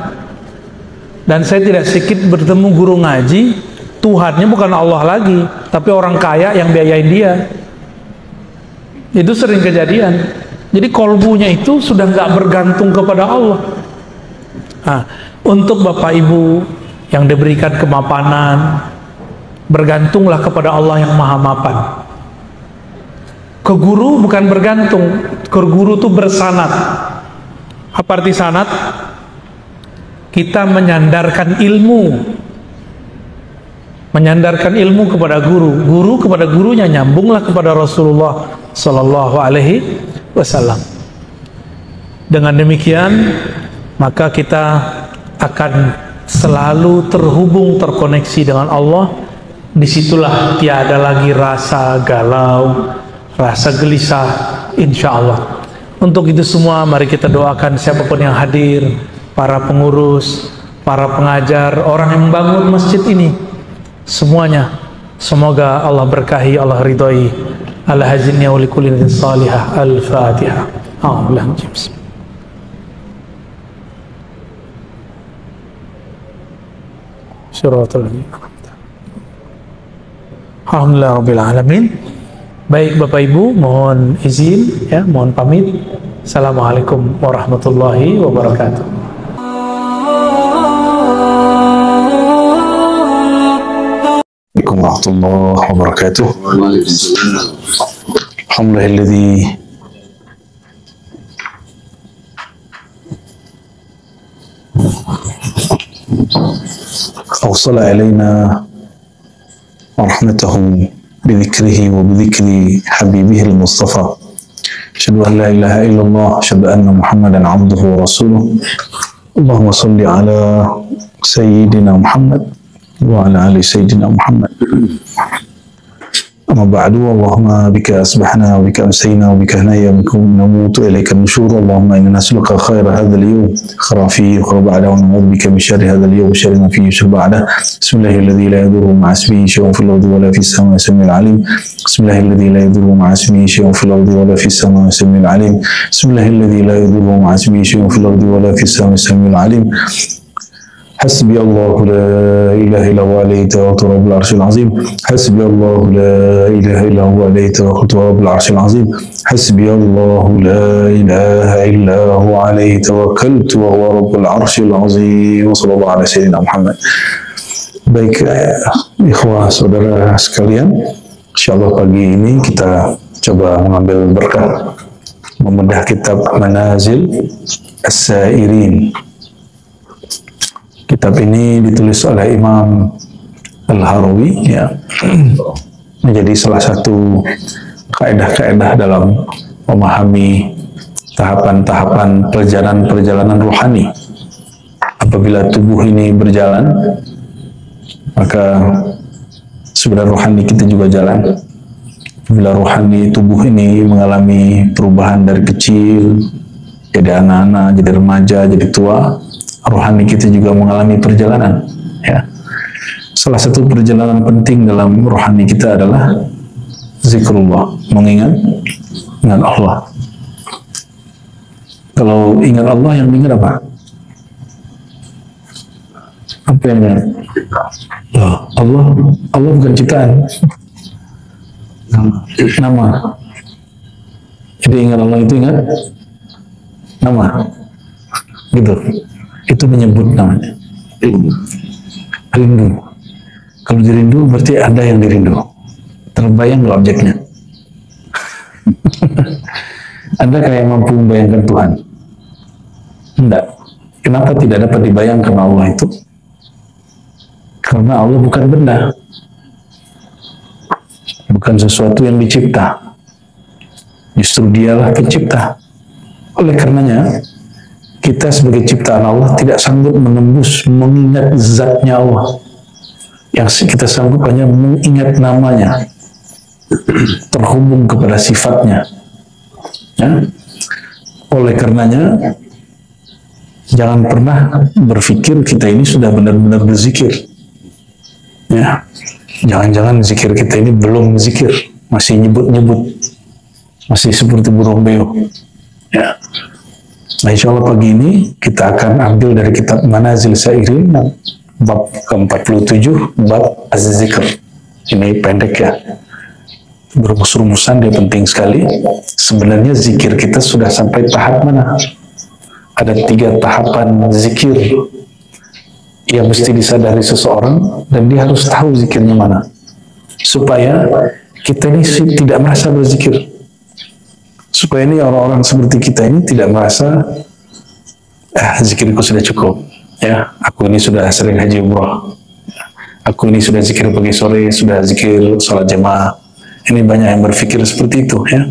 Dan saya tidak sedikit bertemu guru ngaji, Tuhannya bukan Allah lagi, tapi orang kaya yang biayain dia. Itu sering kejadian. Jadi kolbunya itu sudah nggak bergantung kepada Allah. Nah, untuk Bapak Ibu yang diberikan kemapanan, bergantunglah kepada Allah yang maha mapan. Ke guru bukan bergantung, ke guru itu bersanad. Apa arti sanad? Kita menyandarkan ilmu, menyandarkan ilmu kepada guru, guru kepada gurunya, nyambunglah kepada Rasulullah Sallallahu Alaihi Wasallam. Dengan demikian, maka kita akan selalu terhubung, terkoneksi dengan Allah. Disitulah tiada lagi rasa galau, rasa gelisah, insya Allah. Untuk itu semua mari kita doakan siapapun yang hadir, para pengurus, para pengajar, orang yang membangun masjid ini, semuanya semoga Allah berkahi, Allah ridhoi. Al-hazinnya wa likulli nidin salihah. Al-Fatihah. Bismillah. Alhamdulillah Rabbil Alamin. Baik Bapak Ibu, mohon izin ya, mohon pamit. Assalamualaikum warahmatullahi wabarakatuh. Assalamualaikum warahmatullahi wabarakatuh. Alhamdulillahilladzi awsala ilaina rahmatahu بذكره وبذكر حبيبه المصطفى أشهد أن لا إله إلا الله أشهد أن محمدا عبده ورسوله اللهم صل على سيدنا محمد وعلى آل سيدنا محمد أما بعد اللهم بك أصبحنا وبك أمسينا وبك نحيا وبك نموت إليك النشور اللهم إنا نسألك خير هذا اليوم خير فيه وخير بعده ونعوذ بك من شر هذا اليوم وشر ما فيه وشر بعده بسم الله الذي لا يضر مع اسمه شيء في الأرض ولا في السماء السميع العليم بسم الله الذي لا يضر مع اسمه شيء في الأرض ولا في السماء السميع العليم بسم الله الذي لا يضر مع اسمه شيء في الأرض ولا في السماء السميع العليم حسبي الله لا إله إلا هو عليه توكلت رب العرش العظيم حسبي الله لا إله إلا هو عليه توكلت رب العرش العظيم حسبي الله لا إله إلا هو عليه توكلت وهو رب العرش العظيم وصلى الله على سيدنا محمد. Baik ikhwah saudara sekalian, insyaallah pagi ini kita coba mengambil berkah membedah kitab Manazil As-Sairin. Kitab ini ditulis oleh Imam Al-Harawi ya, menjadi salah satu kaedah-kaedah dalam memahami tahapan-tahapan perjalanan rohani. Apabila tubuh ini berjalan, maka sebenarnya rohani kita juga jalan. Apabila rohani tubuh ini mengalami perubahan dari kecil, jadi anak-anak, jadi remaja, jadi tua, rohani kita juga mengalami perjalanan ya. Salah satu perjalanan penting dalam rohani kita adalah zikrullah, mengingat Allah. Kalau ingat Allah, yang ingat apa? Apa yang ingat? Allah bukan ciptaan, nama. Jadi ingat Allah itu ingat nama. gitu. Itu menyebut namanya rindu. Kalau dirindu berarti ada yang dirindu. Terbayang nggak objeknya? Anda kayak mampu membayangkan Tuhan? Enggak. Kenapa tidak dapat dibayangkan Allah itu? Karena Allah bukan benda, bukan sesuatu yang dicipta. Justru dialah pencipta. Oleh karenanya, kita sebagai ciptaan Allah tidak sanggup menembus mengingat zatnya Allah. Yang kita sanggup hanya mengingat namanya, terhubung kepada sifatnya. Ya? Oleh karenanya, jangan pernah berpikir kita ini sudah benar-benar berzikir. Ya, jangan-jangan zikir kita ini belum zikir, masih nyebut-nyebut, masih seperti burung beo. Ya. Nah, insya Allah pagi ini kita akan ambil dari kitab Manazil Sairin bab ke-47, bab Az-Zikr. Ini pendek ya, berumus-rumusan, dia penting sekali. Sebenarnya zikir kita sudah sampai tahap mana? Ada 3 tahapan zikir yang mesti disadari seseorang, dan dia harus tahu zikirnya mana supaya kita ini tidak merasa berzikir, supaya ini orang-orang seperti kita ini tidak merasa zikirku sudah cukup ya, aku ini sudah sering haji umroh, aku ini sudah zikir pagi sore, sudah zikir sholat jamaah. Ini banyak yang berpikir seperti itu ya.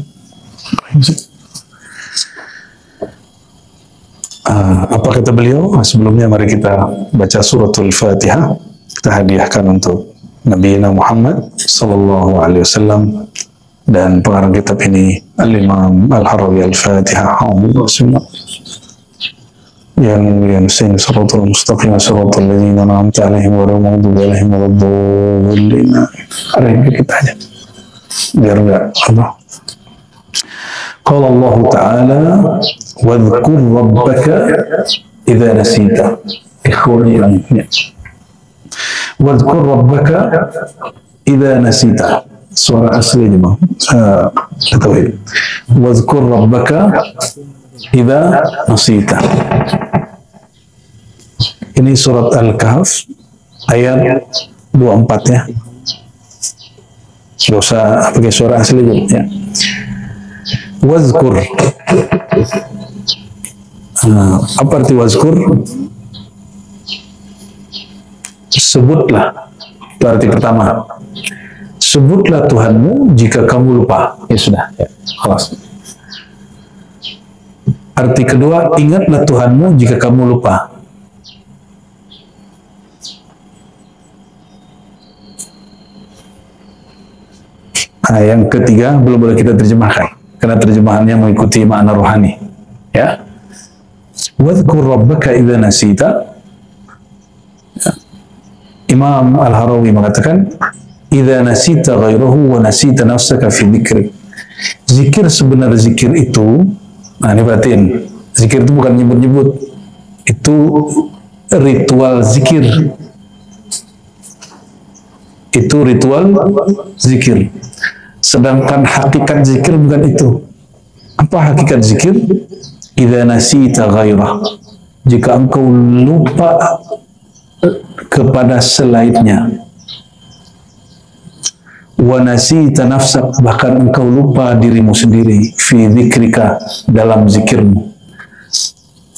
Apa kata beliau? Sebelumnya mari kita baca suratul Fatihah. Kita hadiahkan untuk Nabi Muhammad sallallahu alaihi wasallam, dan pengarang kitab ini Al-Imam Al-Harawi Al-Fatihah. Bismillah. Ya Nabi Hussein siratal mustaqim siratal ladzina an'amta 'alaihim ghairil maghdubi 'alaihim waladdallin. Hari ini kita aja biar enggak apa. Qala Allah Ta'ala wadhkur rabbaka idza nasita. Ikhwani ilangnya, wadhkur rabbaka idza nasita. Suara aslinya bang, tauhid. Wadhkur rabbaka idza nasita. Ini surat Al-Kahf ayat 24 ya. Gak usah pakai suara asli ya. Wazkur. Apa arti wazkur? Sebutlah. Itu arti pertama. Sebutlah Tuhanmu jika kamu lupa. Ya sudah. Ya. Kelas. Arti kedua, ingatlah Tuhanmu jika kamu lupa. Nah, yang ketiga belum boleh kita terjemahkan karena terjemahannya mengikuti makna rohani. Ya. Wadhkur rabbaka idza nasita. Ya. Imam Al-Harawi mengatakan, idza nasita ghairahu wa nasita nafsaka fi dzikri. Zikir sebenar zikir itu, nah ini perhatiin, zikir itu bukan nyebut-nyebut. Itu ritual zikir. Itu ritual zikir. Sedangkan hakikat zikir bukan itu. Apa hakikat zikir? Idza nasita ghairah. Jika engkau lupa kepada selainnya. Wa nasita nafsak, bahkan engkau lupa dirimu sendiri, fi dzikrika, dalam zikirmu.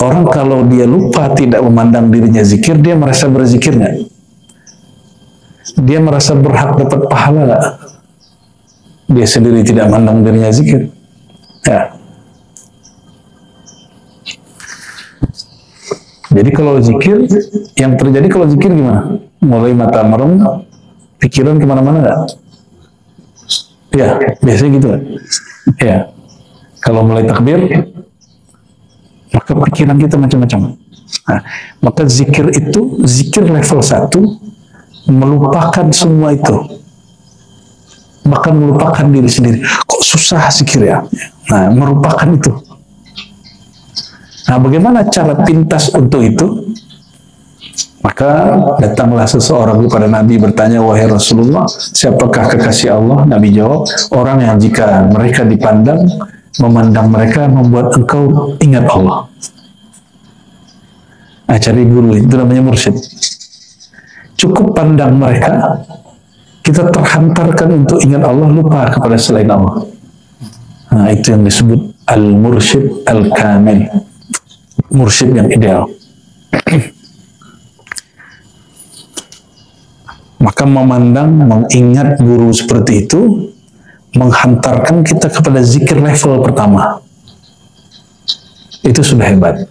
Orang kalau dia lupa tidak memandang dirinya zikir, dia merasa berzikir nggak? Dia merasa berhak dapat pahala nggak? Dia sendiri tidak memandang dirinya zikir. Ya. Jadi kalau zikir, yang terjadi kalau zikir gimana? Mulai mata merem, pikiran kemana-mana nggak? Ya, biasanya gitu. Ya, kalau mulai takbir, maka pikiran kita macam-macam. Nah, maka zikir itu, zikir level 1, melupakan semua itu. Bahkan melupakan diri sendiri. Kok susah zikir ya? Nah, merupakan itu. Nah, bagaimana cara pintas untuk itu? Maka datanglah seseorang kepada Nabi bertanya, wahai Rasulullah, siapakah kekasih Allah? Nabi jawab, orang yang jika mereka dipandang, memandang mereka membuat engkau ingat Allah. Nah, cari guru itu namanya mursyid. Cukup pandang mereka, kita terhantarkan untuk ingat Allah, lupa kepada selain Allah. Nah, itu yang disebut al-mursyid al-kamil, mursyid yang ideal. Maka memandang, mengingat guru seperti itu menghantarkan kita kepada zikir level pertama. Itu sudah hebat.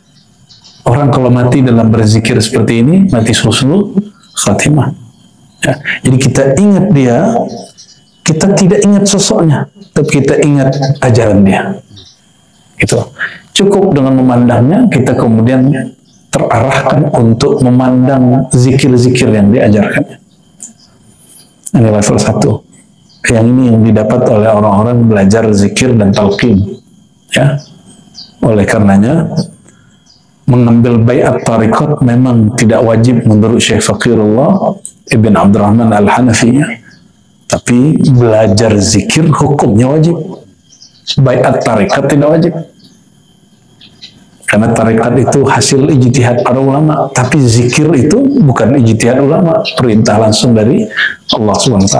Orang kalau mati dalam berzikir seperti ini, mati husnul khatimah. Ya, jadi kita ingat dia, kita tidak ingat sosoknya, tapi kita ingat ajaran dia. Itu cukup dengan memandangnya, kita kemudian terarahkan untuk memandang zikir-zikir yang diajarkannya. Ini level 1. Yang ini yang didapat oleh orang-orang belajar zikir dan talqin. Ya, oleh karenanya mengambil baiat tariqat memang tidak wajib menurut Syekh Faqirullah Ibn Abdurrahman Al-Hanafi, tapi belajar zikir hukumnya wajib. Baiat tariqat tidak wajib, karena tariqat itu hasil ijtihad para ulama, tapi zikir itu bukan ijtihad ulama, perintah langsung dari Allah SWT.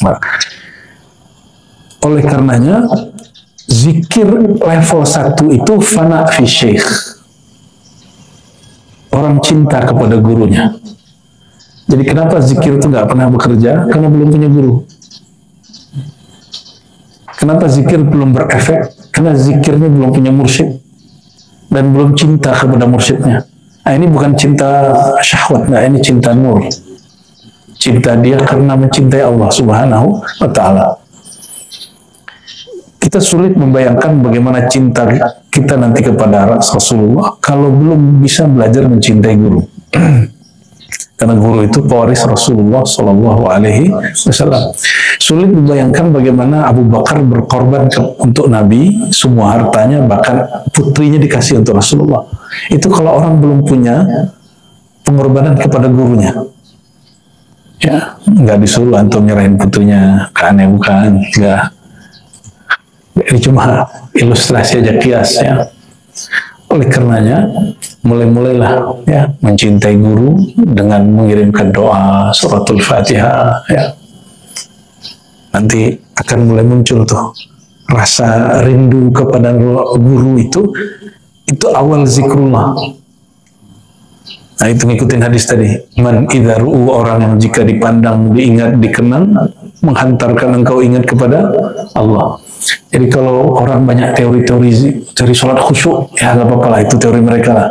Nah, oleh karenanya zikir level 1 itu fana fi syekh. Orang cinta kepada gurunya. Jadi kenapa zikir itu nggak pernah bekerja? Karena belum punya guru. Kenapa zikir belum berefek? Karena zikirnya belum punya mursyid dan belum cinta kepada mursyidnya. Nah, ini bukan cinta syahwat, nah ini cinta nur. Cinta dia karena mencintai Allah Subhanahu wa Ta'ala. Kita sulit membayangkan bagaimana cinta kita nanti kepada Rasulullah kalau belum bisa belajar mencintai guru. Karena guru itu pewaris Rasulullah Sallallahu Alaihi Wasallam. Sulit membayangkan bagaimana Abu Bakar berkorban untuk Nabi, semua hartanya, bahkan putrinya dikasih untuk Rasulullah. Itu kalau orang belum punya pengorbanan kepada gurunya. Ya, nggak disuruh antum nyerahin putrinya ke aneh, bukan, enggak. Ini cuma ilustrasi aja, kias ya. Oleh karenanya mulailah ya mencintai guru dengan mengirimkan doa suratul Fatihah ya. Nanti akan mulai muncul tuh rasa rindu kepada guru, itu awal zikrullah. Nah, itu ngikutin hadis tadi, man idza ru'u, orang yang jika dipandang, diingat, dikenang, menghantarkan engkau ingat kepada Allah. Jadi kalau orang banyak teori-teori dari sholat khusyuk, ya nggak apa-apa lah, itu teori mereka lah.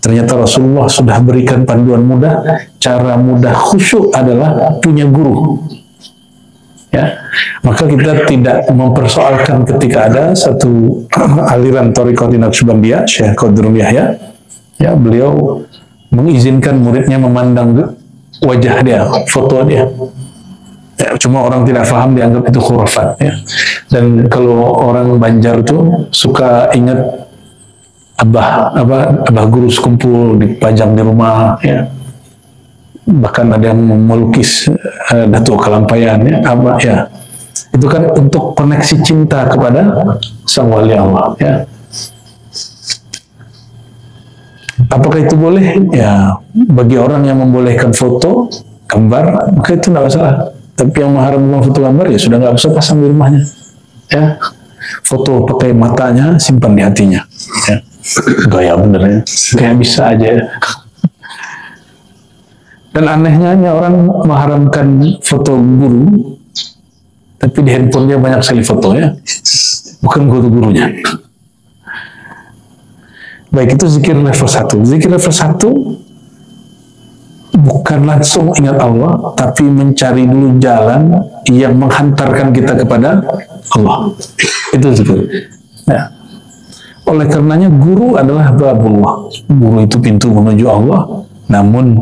Ternyata Rasulullah sudah berikan panduan mudah. Cara mudah khusyuk adalah punya guru. Ya, maka kita tidak mempersoalkan ketika ada satu aliran thariqah di Naqsybandiyah, Syekh Qadrul Yahya, ya beliau mengizinkan muridnya memandang wajah dia, foto dia. Ya, cuma orang tidak paham dianggap itu khurafat ya. Dan kalau orang Banjar tuh suka ingat abah guru sekumpul dipajang di rumah ya. Bahkan ada yang melukis Datuk Kalampayan ya, abah ya. Itu kan untuk koneksi cinta kepada sang wali Allah ya. Apakah itu boleh? Ya, bagi orang yang membolehkan foto, gambar, maka itu tidak masalah. Tapi yang mengharamkan foto gambar ya sudah nggak usah pasang di rumahnya. Ya, foto pakai matanya, simpan di hatinya. Ya, gaya bener ya, kayak bisa aja. Ya. Dan anehnya orang mengharamkan foto guru, tapi di handphonenya banyak sekali foto ya, bukan guru-gurunya. Baik, itu zikir level 1. Zikir level 1 bukan langsung ingat Allah, tapi mencari dulu jalan yang menghantarkan kita kepada Allah. Itu zikir. Ya. Oleh karenanya guru adalah babullah. Guru itu pintu menuju Allah. Namun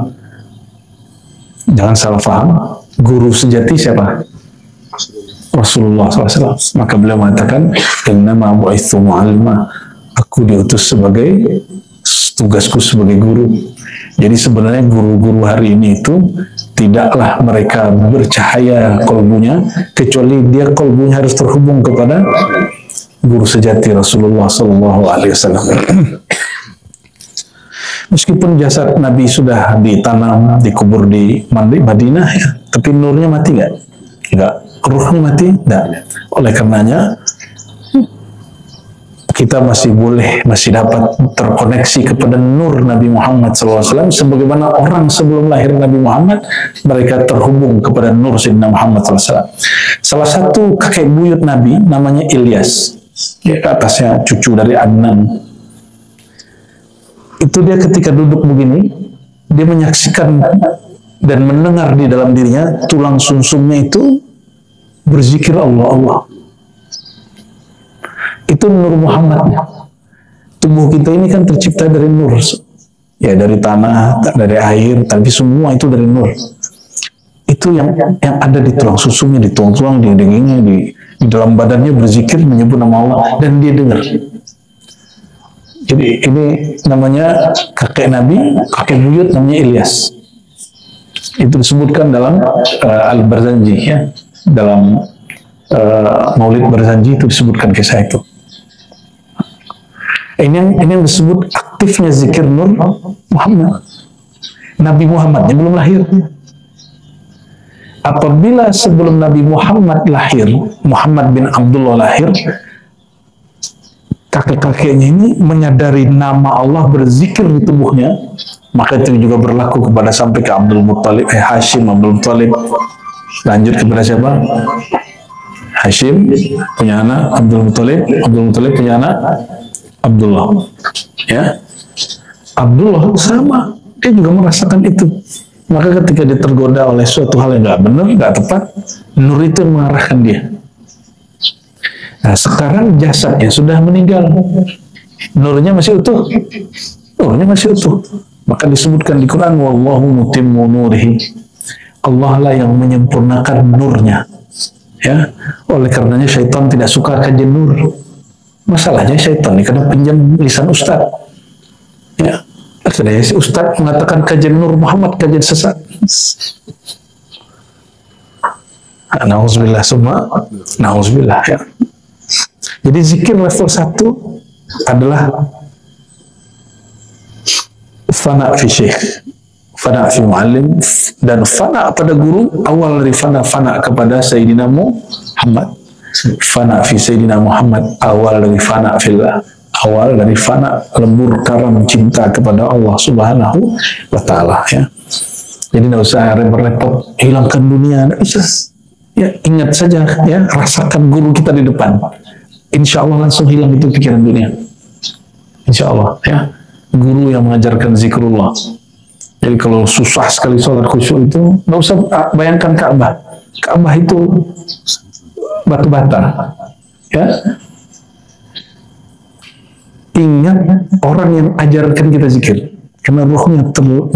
jangan salah paham, guru sejati siapa? Rasulullah SAW. Maka beliau mengatakan, innama bu'itsu mu'allima. Aku diutus sebagai, tugasku sebagai guru. Jadi sebenarnya guru-guru hari ini itu tidaklah mereka bercahaya kolbunya, kecuali dia kolbunya harus terhubung kepada guru sejati Rasulullah SAW. Meskipun jasad Nabi sudah ditanam, dikubur di Madinah ya, tapi nurnya mati nggak? Nggak. Ruhnya mati? Nggak. Oleh karenanya kita masih dapat terkoneksi kepada nur Nabi Muhammad SAW, sebagaimana orang sebelum lahir Nabi Muhammad mereka terhubung kepada nur Sayyidina Muhammad SAW. Salah satu kakek buyut Nabi namanya Ilyas, ya, atasnya cucu dari Adnan. Itu dia ketika duduk begini, dia menyaksikan dan mendengar di dalam dirinya tulang sumsumnya itu berzikir Allah, Allah. Itu nur Muhammad. Tubuh kita ini kan tercipta dari nur, ya, dari tanah, dari air, tapi semua itu dari nur. Itu yang ada di tulang susumnya, di tulang-tulang, di dagingnya, di dalam badannya berzikir menyebut nama Allah dan dia dengar. Jadi ini namanya kakek Nabi, kakek buyut namanya Ilyas. Itu disebutkan dalam Al-Barzanji, ya, dalam Maulid Barzanji itu disebutkan kisah itu. Ini yang disebut aktifnya zikir nur Muhammad. Nabi Muhammadnya belum lahir. Apabila sebelum Nabi Muhammad lahir, Muhammad bin Abdullah lahir, kakek-kakeknya ini menyadari nama Allah berzikir di tubuhnya, maka itu juga berlaku kepada sampai ke Abdul Muttalib, Hashim, Abdul Muttalib. Lanjut kepada siapa? Hashim punya anak Abdul Muttalib punya anak Abdullah, ya. Abdullah sama, dia juga merasakan itu. Maka ketika dia tergoda oleh suatu hal yang nggak benar, nggak tepat, nur itu mengarahkan dia. Nah, sekarang jasadnya sudah meninggal, nurnya masih utuh, Maka disebutkan di Quran, wallahu mutimmu nurihi, Allah lah yang menyempurnakan nurnya. Ya, oleh karenanya syaitan tidak suka kajian nur. Masalahnya syaitan ini karena pinjam lisan ustaz. Ya, akhirnya si ustaz mengatakan kajian nur Muhammad kajian sesat. Nauzubillah summa nauzubillah, ya. Jadi zikir level 1 adalah fana fi syekh, fana fi muallim, dan fana pada guru. Awal dari fana kepada Sayyidina Muhammad. Fana fi Sayyidina Muhammad, awal dari fana fillah, awal dari fana lembur karam cinta kepada Allah Subhanahu wa Ta'ala, ya. Jadi tidak usah repot-repot hilangkan dunia, tidak bisa. Ya, ingat saja, ya, rasakan guru kita di depan. Insya Allah langsung hilang itu pikiran dunia. Insya Allah, ya. Guru yang mengajarkan zikrullah. Jadi kalau susah sekali sholat khusyuk itu, nggak usah bayangkan Ka'bah. Ka'bah itu batu bata, ya. Ingat orang yang ajarkan kita zikir, karena ruhnya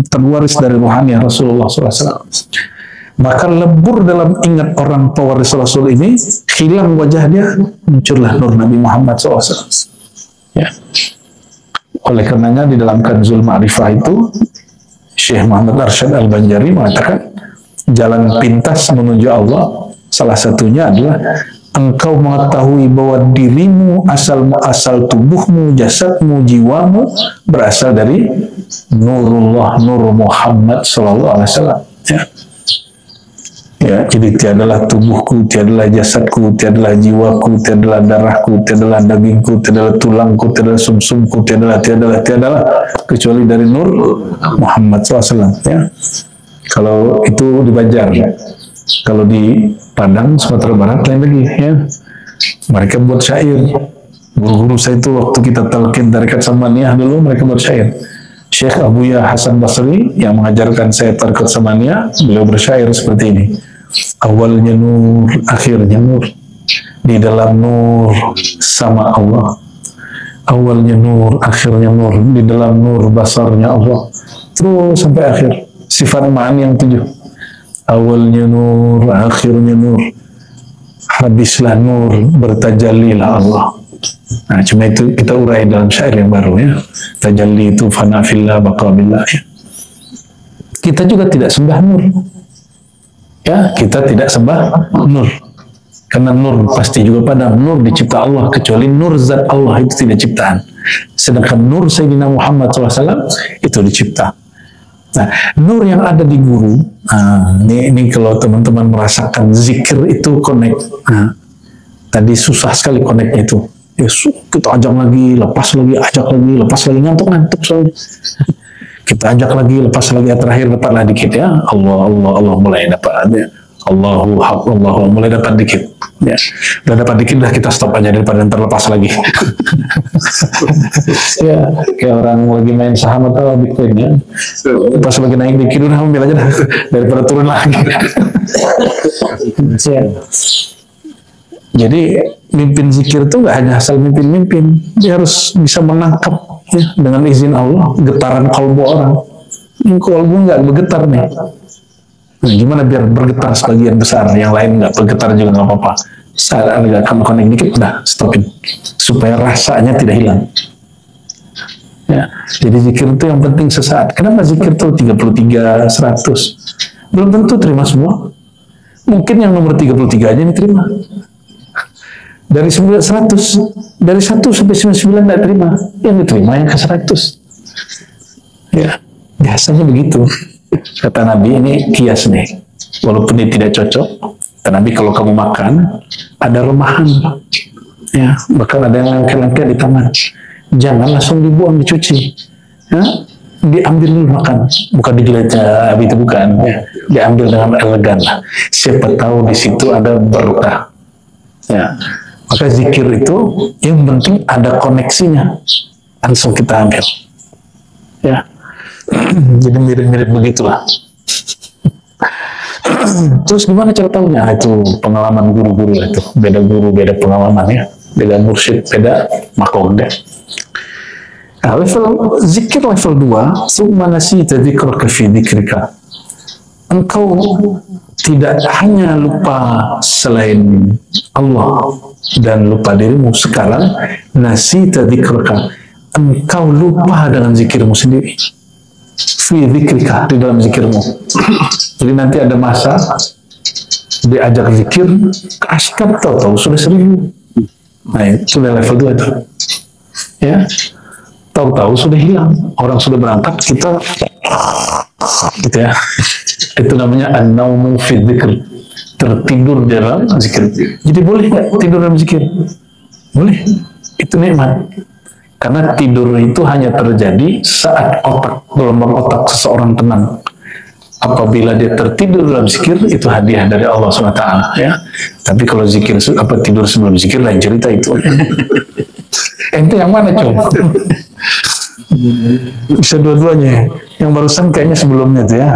terwaris dari rohani Rasulullah SAW. Maka lebur dalam ingat orang pewaris Rasul ini, hilang wajah dia, muncullah nur Nabi Muhammad SAW. Ya. Oleh karenanya di dalam Kanzul Ma'rifah itu, Syekh Muhammad Arsyad Al-Banjari mengatakan, jalan pintas menuju Allah salah satunya adalah engkau mengetahui bahwa dirimu, asal tubuhmu, jasadmu, jiwamu berasal dari nurullah, nur Muhammad sallallahu alaihi wasallam. Ya. Ya, jadi tiadalah tubuhku, tiadalah jasadku, tiadalah jiwaku, tiadalah darahku, tiadalah dagingku, tiadalah tulangku, tiadalah sumsumku, tiadalah kecuali dari nur Muhammad SAW. Ya. Kalau itu di Banjar, kalau di Padang, Sumatera Barat lain lagi, ya. Mereka buat syair. Guru-guru saya itu waktu kita talqin tarekat Samaniyah dulu, mereka buat syair. Syekh Abuya Hasan Basri yang mengajarkan saya tarekat Samaniyah, beliau bersyair seperti ini. Awalnya nur, akhirnya nur. Di dalam nur sama Allah. Awalnya nur, akhirnya nur. Di dalam nur basarnya Allah. Terus sampai akhir. Sifat ma'ani yang 7. Awalnya nur, akhirnya nur, habislah nur, bertajallilah Allah. Nah, cuma itu kita urai dalam syair yang baru, ya. Tajalli itu fana fillah baqa billah, ya. Kita juga tidak sembah nur, ya. Kita tidak sembah nur, karena nur pasti juga padam. Nur dicipta Allah, kecuali nur zat Allah itu tidak ciptaan. Sedangkan nur Sayyidina Muhammad SAW itu dicipta. Nah, nur yang ada di guru, ini kalau teman-teman merasakan zikir itu connect. Nah, tadi susah sekali connectnya itu. Ya, kita ajak lagi, lepas lagi, ajak lagi, lepas lagi, ngantuk soalnya. Kita ajak lagi, lepas lagi, terakhir dapatlah dikit ya. Allah mulai dapat ya. Allahu haq, Allah mulai dapat dikit. Ya, udah dapat dikit dah kita stop aja daripada terlepas lagi. Ya, kayak orang lagi main saham atau Bitcoin ya. Pas lagi naik dikit udah ambil aja dah daripada turun lagi. Ya. Jadi mimpin zikir itu nggak hanya asal mimpin, dia harus bisa menangkap ya, dengan izin Allah getaran kalbu orang. Ini kalbu nggak bergetar nih. Nah, gimana biar bergetar sebagian besar, yang lain nggak bergetar juga nggak apa-apa. Saat agak kamu connect dikit, udah stopin supaya rasanya tidak hilang. Ya, jadi zikir itu yang penting sesaat. Kenapa zikir itu 33, 100? Belum tentu terima semua. Mungkin yang nomor 33 aja diterima. Dari 100, dari 1 sampai 99 tidak terima, yang diterima yang ke 100. Ya, biasanya begitu. Kata Nabi, ini kias nih, walaupun ini tidak cocok. Kata Nabi, kalau kamu makan ada remahan, ya, bahkan ada yang lengket-lengket di tangan, jangan langsung dibuang, dicuci, ya, diambil dulu makan, bukan dijelajah, itu bukan, ya, diambil dengan elegan lah. Siapa tahu di situ ada berkah, ya. Maka zikir itu yang penting ada koneksinya, langsung kita ambil, ya. Jadi mirip-mirip begitulah. Terus gimana cara tahunya? Itu pengalaman guru-guru itu. Beda guru, beda pengalaman ya. Beda mursyid, beda makom deh. Nah, level zikir level 2, summa nasita dzikraka fi dzikrika. Engkau tidak hanya lupa selain Allah dan lupa dirimu, sekarang nasita dzikraka, engkau lupa dengan zikirmu sendiri. Fi dzikrika, di dalam zikirmu. Jadi nanti ada masa diajak zikir, keasikan tahu-tahu sudah 1000. Nah, itu level 2 itu. Ya, tahu-tahu sudah hilang. Orang sudah berangkat, kita gitu ya. Itu namanya an-naumu fi dzikr. Tertidur dalam zikir. Jadi boleh nggak tidur dalam zikir? Boleh. Itu nikmat. Karena tidur itu hanya terjadi saat gelombang otak seseorang tenang. Apabila dia tertidur dalam zikir, itu hadiah dari Allah SWT, ya. Tapi kalau zikir tidur sebelum zikir, lain cerita itu. Ente yang mana, Cung? Bisa dua-duanya. Yang barusan kayaknya sebelumnya tuh ya.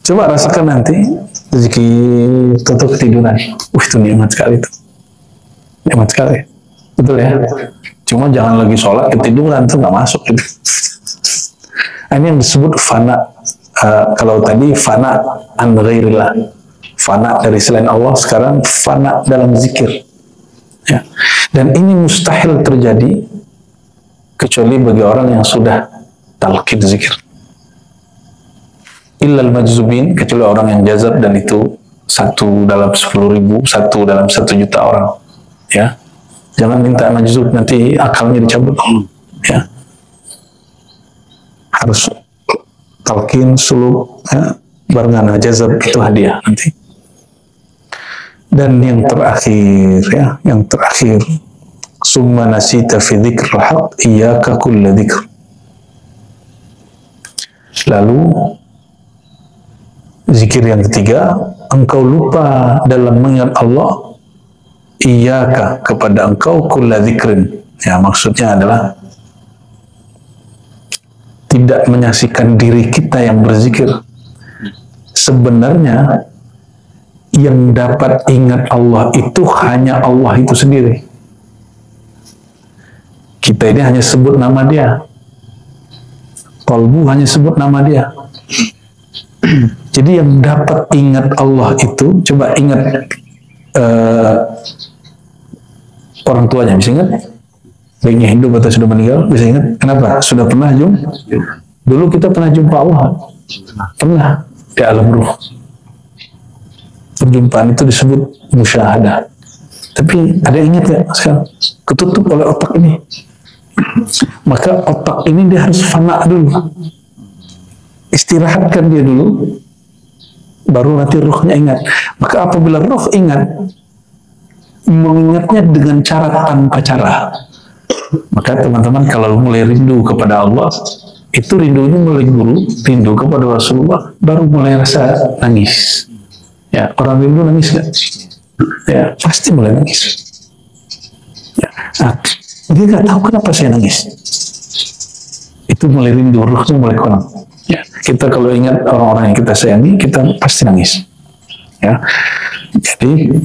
Coba rasakan nanti zikir tutup ketiduran. Itu nikmat sekali itu. Nikmat sekali. Betul ya? Cuma jangan lagi sholat ketiduran, itu nggak masuk gitu. Ini yang disebut fana. Kalau tadi fana an ghairillah, fana dari selain Allah, sekarang fana dalam zikir. Ya. Dan ini mustahil terjadi kecuali bagi orang yang sudah talqin zikir. Illal majzubin, kecuali orang yang jazab, dan itu 1 dalam 10.000, 1 dalam 1 juta orang. Ya. Jangan minta majzub, nanti akalnya dicabut. Ya. Harus talqin, suluk, ya, barengan jazab, itu hadiah nanti. Dan yang terakhir, ya, yang terakhir, summa nasita fi dzikril haq iyyaka kulla dzikr. Lalu zikir yang ketiga, engkau lupa dalam mengingat Allah, iyyaka, kepada engkau, kulla dzikrin. Ya, maksudnya adalah tidak menyaksikan diri kita yang berzikir. Sebenarnya yang dapat ingat Allah itu hanya Allah itu sendiri. Kita ini hanya sebut nama dia. Qalbu hanya sebut nama dia. Jadi yang dapat ingat Allah itu, coba ingat orang tuanya, bisa ingat? Baiknya hidup atau sudah meninggal, bisa ingat? Kenapa? Sudah pernah jumpa? Dulu kita pernah jumpa Allah. Pernah di alam ruh. Perjumpaan itu disebut musyahadah. Tapi ada yang ingat gak sekarang? Ketutup oleh otak ini. Maka otak ini dia harus fana dulu. Istirahatkan dia dulu, baru nanti ruhnya ingat. Maka apabila ruh ingat, mengingatnya dengan cara tanpa cara. Maka teman-teman kalau mulai rindu kepada Allah, itu rindunya mulai guru, rindu kepada Rasulullah, baru mulai rasa nangis. Ya, orang rindu nangis gak? Ya, pasti mulai nangis. Ya, nah, dia nggak tahu kenapa saya nangis. Itu mulai rindu, ruhnya mulai kurang. Ya, kita kalau ingat orang-orang yang kita sayangi, kita pasti nangis. Ya, jadi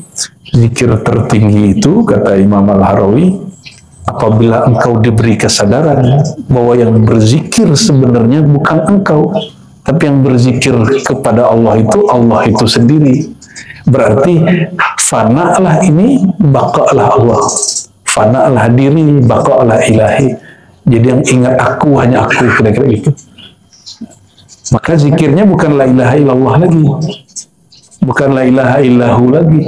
zikir tertinggi itu kata Imam Al-Harawi, apabila engkau diberi kesadaran bahwa yang berzikir sebenarnya bukan engkau, tapi yang berzikir kepada Allah itu sendiri. Berarti fana'lah ini, baka'lah Allah. Fana'lah diri, baka'lah ilahi. Jadi yang ingat aku, hanya aku, kira-kira gitu. Maka zikirnya bukan la ilaha illallah lagi, bukan la ilaha illahu lagi.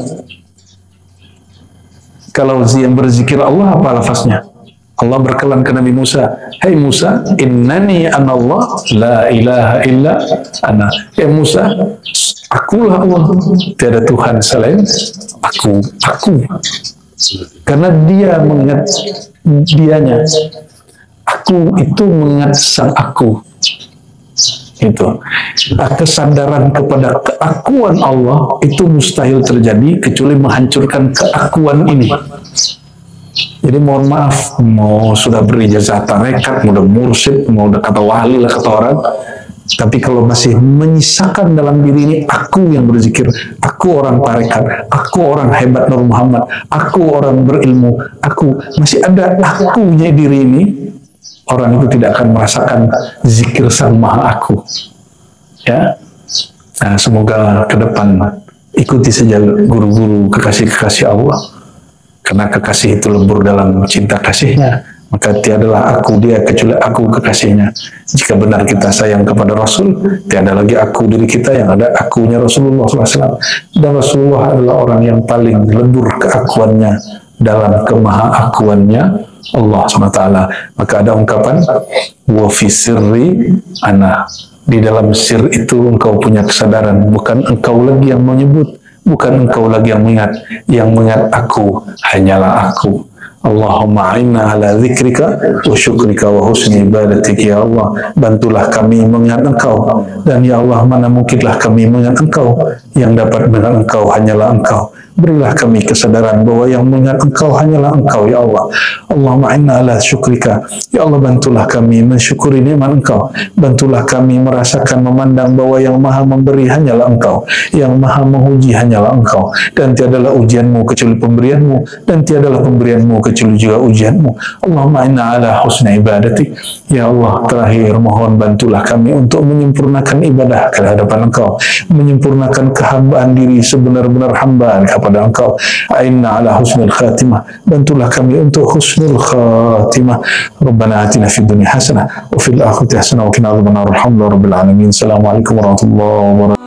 Kalau yang berzikir Allah, apa lafaznya? Allah berkelan ke Nabi Musa, "Hai Musa, innani anallah, la ilaha illa ana." Ya Musa, akulah Allah, tiada Tuhan selain aku. Karena dia mengingat dianya. Aku itu mengingat sang aku. Itu. Kesadaran kepada keakuan Allah itu mustahil terjadi kecuali menghancurkan keakuan ini. Jadi mohon maaf, mau sudah berijazah tarekat, mau udah mursyid, mau udah kata wali lah kata orang, tapi kalau masih menyisakan dalam diri ini aku yang berzikir, aku orang tarekat, aku orang hebat Nur Muhammad, aku orang berilmu, aku masih ada akunya diri ini, orang itu tidak akan merasakan zikir sang maha aku. Ya, nah, semoga ke depan ikuti saja guru-guru kekasih-kekasih Allah. Karena kekasih itu lebur dalam cinta kasihnya, maka tiadalah aku dia kecuali aku kekasihnya. Jika benar kita sayang kepada Rasul, tiada lagi aku diri kita, yang ada akunya Rasulullah SAW. Dan Rasulullah adalah orang yang paling lebur keakuannya dalam kemahaakuannya Allah SWT. Maka ada ungkapan, wa fi sirri ana. Di dalam sir itu engkau punya kesadaran, bukan engkau lagi yang menyebut, bukan engkau lagi yang mengingat aku, hanyalah aku. Allahumma a'inna ala zikrika wa syukrika wa husni ibadatik. Ya Allah, bantulah kami mengingat engkau, dan ya Allah, mana mungkinlah kami mengingat engkau, yang dapat mengingat engkau hanyalah engkau. Berilah kami kesadaran bahwa yang mengingat engkau hanyalah engkau, ya Allah. Allahumma a'inna ala syukrika. Ya Allah, bantulah kami mensyukuri nikmat engkau, bantulah kami merasakan, memandang bahwa yang maha memberi hanyalah engkau, yang maha menguji hanyalah engkau, dan tiadalah ujianmu kecuali pemberianmu, dan tiadalah pemberianmu kecuali juga ujianmu. Allahumma inna ala husna ibadati. Ya Allah, terakhir mohon bantulah kami untuk menyempurnakan ibadah ke hadapan engkau, menyempurnakan kehambaan diri sebenar-benar hamba kepada engkau. Inna ala husnul khatimah. Bantulah kami untuk husnul khatimah. Rabbana atina fid dunya hasanah wa fil akhirati hasanah wa qina adzabannar. Alhamdulillah rabbil alamin. Assalamualaikum warahmatullahi wabarakatuh.